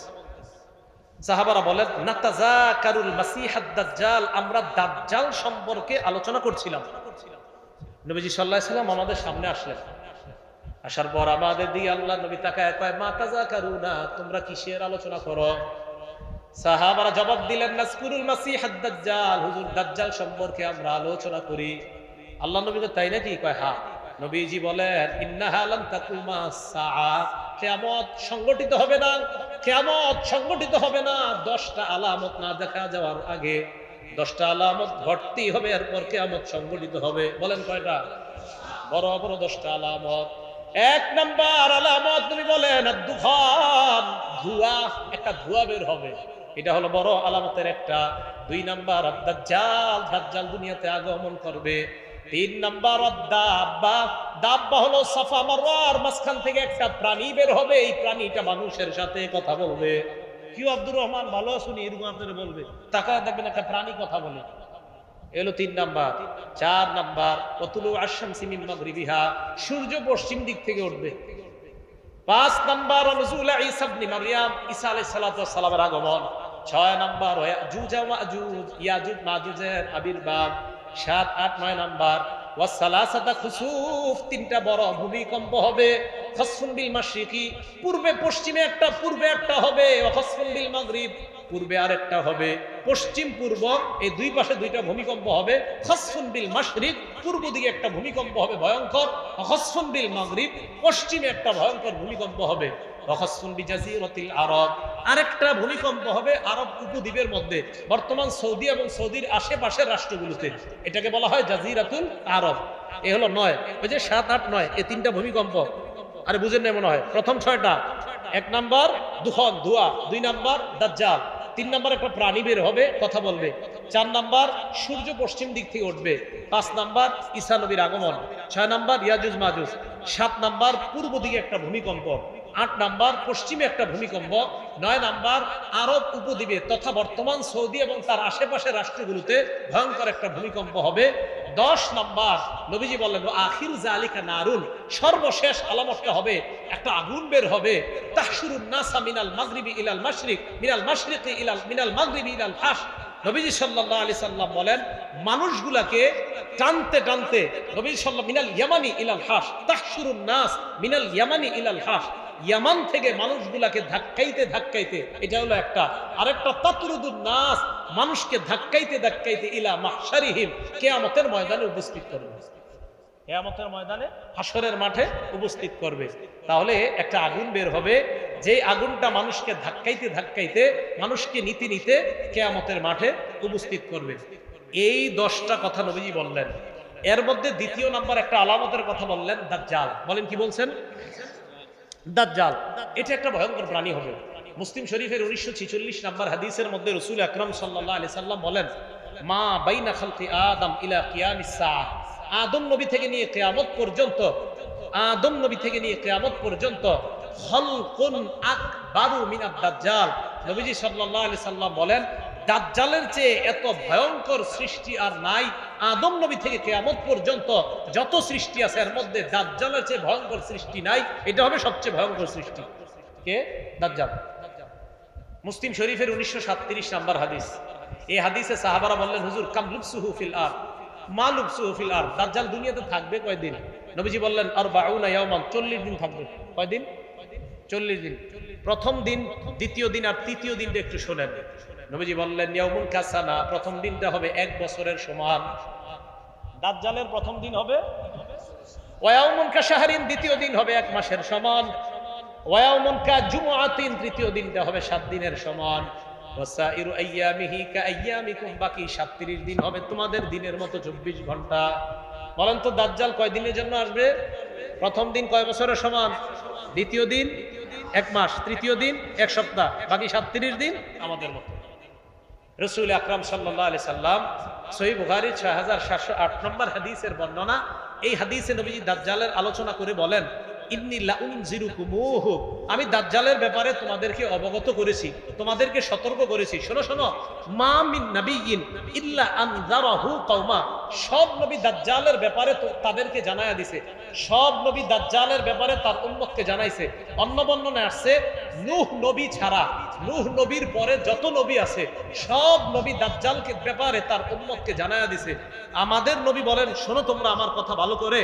সাহাবারা বলেন নাতাযাকারুল মাসিহাদ দাজ্জাল, আমরা দাজ্জাল সম্পর্কে আলোচনা করছিলাম। নবীজি সাল্লাল্লাহু আলাইহি সাল্লাম আমাদের সামনে আসলেন। আসার পর আমাদের দিয়ে আল্লাহ নবী তাকায় কয় মা তাযাকারুনা, তোমরা কিসের আলোচনা করো? সাহাবারা জবাব দিলেন নাসকুরুল মাসিহাদ দাজ্জাল, হুজুর দাজ্জাল সম্পর্কে আমরা আলোচনা করি। আল্লাহ নবী তো তাই নাকি? কয় হ্যাঁ। নবীজি বলেন ইন্নাহা লান তাকুমা সাআ, কিয়ামত সংগঠিত হবে না, কিয়ামত সংগঠিত হবে না 10টা আলামত না দেখা যাওয়ার আগে। 10টা আলামত ঘটতেই হবে, এরপর কিয়ামত সংঘটিত হবে। বলেন কয়টা? বড় বড় 10টা আলামত। 1 নাম্বার আলামত নবী বলেন দুখান, ধোঁয়া, একটা ধোঁয়া বের হবে, এটা হলো বড় আলামতের একটা। 2 নাম্বার দাজ্জাল, দাজ্জাল দুনিয়াতে আগমন করবে। 3 নাম্বার দাব্বা, দাব্বা হলো সাফা মারওয়ার মাঝখান থেকে একটা প্রাণী বের হবে, এই প্রাণীটা মানুষের সাথে কথা বলবে। কি আব্দুর রহমান ভালো শুনি, এরকম আপনারা বলবে, তাকায় দেখবেন একটা প্রাণী কথা বলে। এলো 3 নাম্বার। 4 নাম্বার ওয়াতুলু আশ-শামসি মিন মাগরিবিহা, সূর্য পশ্চিম দিক থেকে উঠবে। 5 নাম্বার নজুল ঈসা ইবনে মারইয়াম, ঈসা আলাইহিস সালাতু ওয়াস সালামের আগমন। 6 নাম্বার ইয়াজুজ ওয়া মাজুজ, ইয়াজুজ মাজুজের আবির্ভাব। 7, 8, 9 নাম্বার ওয়াসালাসাতা খুসুফ, 3টা বড় ভূমিকম্প হবে। খাসফুন বিল মাশরিকি, পূর্বে পশ্চিমে একটা, পূর্বে একটা হবে। ওয়া খাসফুন বিল মাগরিব, পূর্বে আরেকটা হবে, পশ্চিম পূর্ব এই দুই পাশে 2টা ভূমিকম্প হবে। খাসফুন বিল মাশরিক, পূর্ব দিকে একটা ভূমিকম্প হবে ভয়ঙ্কর। খাসফুন বিল মাগরিব, পশ্চিমে একটা ভয়ঙ্কর ভূমিকম্প হবে। খাসফুন বিজাজিরাতিল আরব, আরেকটা ভূমিকম্প হবে আরব উপদ্বীপের মধ্যে, বর্তমান সৌদি এবং সৌদির আশেপাশের রাষ্ট্রগুলোতে। এটাকে বলা হয় জাজিরাতুল আরব। এ হলো 9, ওই যে 7, 8, 9 এই 3টা ভূমিকম্প। আরে বুঝেন না মনে হয়? প্রথম 6টা। 1 নাম্বার দুখন, ধোঁয়া। 2 নাম্বার দাজ্জাল। 3 নাম্বার একটা প্রাণী বের হবে, কথা বলবে। 4 নাম্বার সূর্য পশ্চিম দিক থেকে উঠবে। 5 নাম্বার ঈসা নবীর আগমন। 6 নাম্বার ইয়াজুজ মাজুজ। 7 নাম্বার পূর্ব দিকে একটা ভূমিকম্প। 8 নাম্বার পশ্চিমে একটা ভূমিকম্প। 9 নাম্বার আরব উপদ্বীপে তথা বর্তমান সৌদি এবং তার আশেপাশের রাষ্ট্রগুলোতে ভয়ঙ্কর একটা ভূমিকম্প হবে। 10 নাম্বার নবীজি বললেন আখির জালিকা নারুন, সর্বশেষ আলামতটা হবে একটা আগুন বের হবে। তাহশুরুন নাসা মিনাল মাগরিবি ইলাল মাশরিক, মিনাল মাশরিকি ইলাল মিনাল মাগরিবি ইলাল হাশ। নবীজি সাল্লাল্লাহু আলাইহি সাল্লাম বলেন মানুষগুলাকে টানতে টানতে, নবীজি সাল্লাল্লাহু মিনাল ইয়ামানি ইলাল হাশ, তাহশুরুন নাস মিনাল ইয়ামানি ইলাল হাশ, ইয়ামান থেকে মানুষগুলাকে ধাক্কাইতে ধাক্কাইতে, এটা হলো একটা। আরেকটা তাতরুদুন নাস, মানুষকে ধাক্কাইতে ধাক্কাইতে ইলা মাহশারিহিম, কিয়ামতের ময়দানে উপস্থিত করবে। কিয়ামতের ময়দানে, হাসরের মাঠে উপস্থিত করবে। তাহলে একটা আগুন বের হবে, যে আগুনটা মানুষকে ধাক্কাইতে ধাক্কাইতে, মানুষকে নিতে নিতে কিয়ামতের মাঠে উপস্থিত করবে। এই 10টা কথা নবীজি বললেন। এর মধ্যে 2য় নাম্বার একটা আলামতের কথা বললেন, দাজ্জাল। বলেন কি বলছেন? দাজ্জাল এটা একটা ভয়ঙ্কর প্রাণী হবে। মুসলিম শরীফের 1946 নাম্বার হাদিসের মধ্যে রাসূল আকরাম সাল্লাল্লাহু আলাইহি সাল্লাম বলেন মা বাইনা খালকি আদম ইলা কিয়ামিস সাআহ, আদম নবী থেকে নিয়ে কিয়ামত পর্যন্ত, আদম নবী থেকে নিয়ে কিয়ামত পর্যন্ত খালকুন আকবারু মিনাদ দাজ্জাল। নবীজি সাল্লাল্লাহু আলাইহি সাল্লাম বলেন দাজ্জালের চেয়ে এত ভয়ঙ্কর সৃষ্টি আর নাই। আদম নবী থেকে কিয়ামত পর্যন্ত যত সৃষ্টি আছে এর মধ্যে দাজ্জালের চেয়ে ভয়ঙ্কর সৃষ্টি নাই। এটা হবে সবচেয়ে ভয়ঙ্কর সৃষ্টি। কে? দাজ্জাল। মুসলিম শরীফের 1937 নাম্বার হাদিস। এই হাদিসে সাহাবারা বললেন হুজুর কাম লুবসুহু ফিল আরদ, মা লুবসুহু ফিল আরদ, দাজ্জাল দুনিয়াতে থাকবে কয়দিন? নবীজি বললেন আরবাউনা ইয়াওমান, 40 দিন থাকবে। কয়দিন? 40 দিন। প্রথম দিন, দ্বিতীয় দিন আর তৃতীয় দিনটা একটু শোনেন। নবীজি বললেন ইয়াউমুন কাসানা, প্রথম দিনটা হবে 1 বছরের সমান। দাজ্জালের প্রথম দিন হবে। ওয়ায়াউমুন কাশাহরিন, দ্বিতীয় দিন হবে 1 মাসের সমান। ওয়ায়াউমুন কাজুমআতিন, তৃতীয় দিনটা হবে 7 দিনের সমান। ওয়াসাইরু আইয়ামিহি কাআইয়ামিকুম, বাকি 37 দিন হবে তোমাদের দিনের মতো 24 ঘন্টা। বলেন তো দাজ্জাল কয় দিনের জন্য আসবে? প্রথম দিন কয় বছরের সমান? দ্বিতীয় দিন 1 মাস, তৃতীয় দিন 1 সপ্তাহ, বাকি 37 দিন আমাদের মতো। রাসূল আকরাম সাল্লাল্লাহু আলাইহি সাল্লাম সহিহ বুখারী 6708 নম্বর হাদিসের বর্ণনা। এই হাদিসে নবীজি দাজ্জালের আলোচনা করে বলেন ইন্নী লাউনজিরুকুমুহু, আমি দাজ্জালের ব্যাপারে তোমাদেরকে অবগত করেছি, তোমাদেরকে সতর্ক করেছি। শোনো শোনো, মা মিন নাবিয়্যিন ইল্লা আনযারাহু কওমা, সব নবী দাজ্জালের ব্যাপারে তো তাদেরকে জানায়া দিয়েছে, সব নবী দাজ্জালের ব্যাপারে তার উম্মতকে জানাইছে। অন্য বর্ণনায় আসছে নূহ নবী ছাড়া, নূহ নবীর পরে যত নবী আছে সব নবী দাজ্জালকে ব্যাপারে তার উম্মতকে জানায়া দিয়েছে। আমাদের নবী বলেন শোনো তোমরা আমার কথা ভালো করে,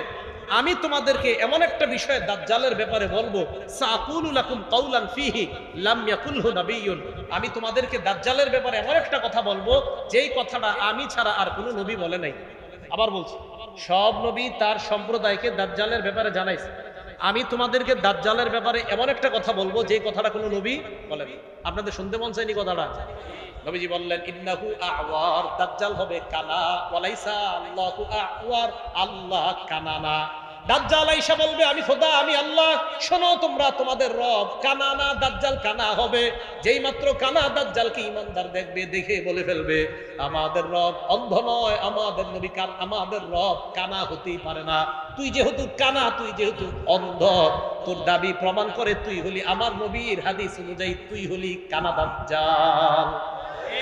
আমি তোমাদেরকে এমন একটা বিষয় দাজ্জালের ব্যাপারে বলবো, সাকুলু লাকুম কাওলান ফিহি লাম ইয়াকুলহু নাবিয়্যুন, আমি তোমাদেরকে দাজ্জালের ব্যাপারে এমন একটা কথা বলবো যেই কথাটা আমি ছাড়া আর কোনো নবী বলে নাই। আবার বলছি, সব নবী তার সম্প্রদায়কে দাজ্জালের ব্যাপারে জানাইছে, আমি তোমাদেরকে দাজ্জালের ব্যাপারে এমন একটা কথা বলবো যে কথাটা কোনো নবী বলেন। আপনাদের শুনতে মন চায়নি কথাটা? নবীজি বললেন ইন্নাহু আওয়ার, দাজ্জাল হবে কানা, ওয়ালাইসা আল্লাহু আওয়ার, আল্লাহ কানা না। দাজ্জাল আইসা বলবে আমি খোদা, আমি আল্লাহ। শোনো তোমরা, তোমাদের রব কানা না, দাজ্জাল কানা হবে। যেই মাত্র কানা দাজ্জালকে ঈমানদার দেখবে, দেখে বলে ফেলবে আমাদের রব অন্ধ নয়, আমাদের নবী আমাদের রব কানা হতেই পারে না। তুই যেহেতু কানা, তুই যেহেতু অন্ধ, তোর দাবি প্রমাণ করে তুই হলি আমার নবীর হাদিস অনুযায়ী তুই হলি কানা দাজ্জাল।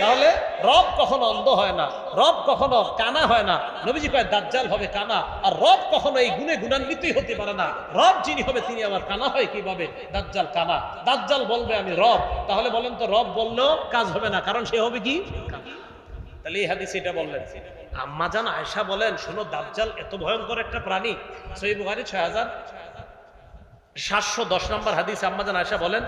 তাহলে রব কখনো অন্ধ হয় না, রব কখনো কানা হয় না। নবীজি কয় দাজ্জাল হবে কানা, আর রব কখনো এই গুণে গুণান্বিতই হতে পারে না। রব যিনি হবে তিনি আবার কানা হয় কিভাবে? দাজ্জাল কানা। দাজ্জাল বলবে আমি রব, তাহলে বলেন তো রব বললেও কাজ হবে না, কারণ সে হবে কি কানা। তাহলে এই হাদিস এটা বললেন। আম্মা জান আয়েশা বলেন শোনো, দাজ্জাল এত ভয়ঙ্কর একটা প্রাণী। সহিহ বুখারী 6710 নম্বর হাদিস আম্মা জান আয়েশা বলেন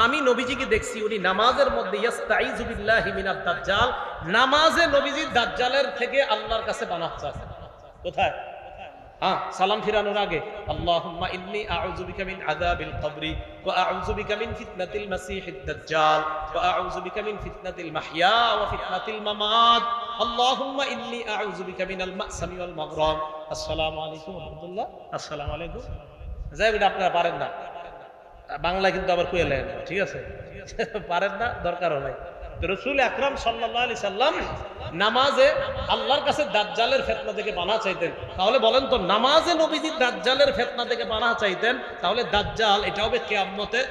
আমি নবীজিকে দেখছি উনি নামাজের মধ্যে ইস্তাইযু বিল্লাহি মিনাদ দাজ্জাল, নামাজে নবীজি দাজ্জালের থেকে আল্লাহর কাছে পানাহ চান। কোথায়? হ্যাঁ, সালাম ফিরানোর আগে আল্লাহুম্মা ইন্নী আউযু বিকা মিন আযাবিল কবরি ওয়া আউযু বিকা মিন ফিতনাতিল মাসিহিদ দাজ্জাল ওয়া আউযু বিকা মিন ফিতনাতিল মাহইয়া ওয়া ফিতনাতিল মামাত আল্লাহুম্মা ইন্নী আউযু বিকা মিনাল মাসামি ওয়াল মাগরাম। আসসালামু আলাইকুম ওয়া রাহমাতুল্লাহ। আসসালামু আলাইকুম। যাই হোক, আপনারা পারেন না বাংলা, কিন্তু আবার কুয়ে লেন, ঠিক আছে? পারেন না, দরকারও নাই। রাসূল আকরাম সাল্লাল্লাহু আলাইহি সাল্লাম নামাজে আল্লাহর কাছে দাজ্জালের ফিতনা থেকে পানাহ চাইতেন। তাহলে বলেন তো, নামাজে নবীজি দাজ্জালের ফিতনা থেকে পানাহ চাইতেন, তাহলে দাজ্জাল এটা হবে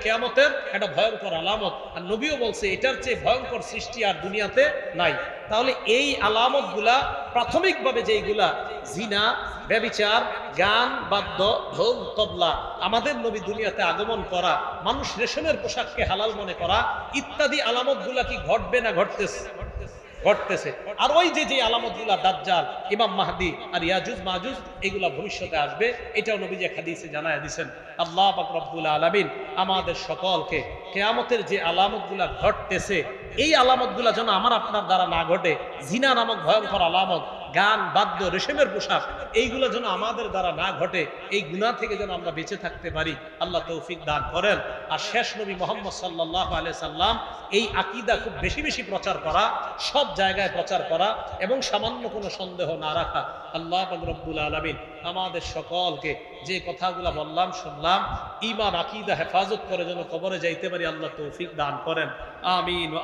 কিয়ামতের একটা ভয়ঙ্কর আলামত। আর নবীও বলছে এটার চেয়ে ভয়ঙ্কর সৃষ্টি আর দুনিয়াতে নাই। তাহলে এই আলামতগুলা প্রাথমিকভাবে যেইগুলা জিনা, ব্যভিচার, গান, বাদ্য, ঢোল, তবলা, আমাদের নবী দুনিয়াতে আগমন করা, মানুষ রেশমের পোশাককে হালাল মনে করা, ইত্যাদি আলামতগুলা কি ঘটবে না ঘটতেছে? ঘটতেছে। আর ওই যে আলামতগুলা দাজ্জাল, ইমাম মাহদি আর ইয়াজুজ মাজুজ, এগুলা ভবিষ্যতে আসবে, এটাও নবীজি হাদিসে জানায়া দিয়েছেন। আল্লাহ পাক রব্বুল আলামিন আমাদের সকলকে কিয়ামতের যে আলামতগুলা ঘটতেছে, এই আলামতগুলা যেন আমার আপনার দ্বারা না ঘটে। জিনা নামক ভয়ঙ্কর আলামত, গান, বাদ্য, রেশমের পোশাক, এইগুলো যেন আমাদের দ্বারা না ঘটে, এই গুনাহ থেকে যেন আমরা বেঁচে থাকতে পারি, আল্লাহ তৌফিক দান করেন। আর শেষ নবী মুহাম্মদ সাল্লাল্লাহু আলাইহি সাল্লাম এই আকীদা খুব বেশি বেশি প্রচার করা, সব জায়গায় প্রচার করা এবং সামান্য কোনো সন্দেহ না রাখা। আল্লাহ পাক রব্বুল আলামিন আমাদের সকলকে যে কথাগুলো বললাম শুনলাম, ঈমান আকীদা হেফাজত করে যেন কবরে যাইতে পারি, আল্লাহ তৌফিক দান করেন। আমিন।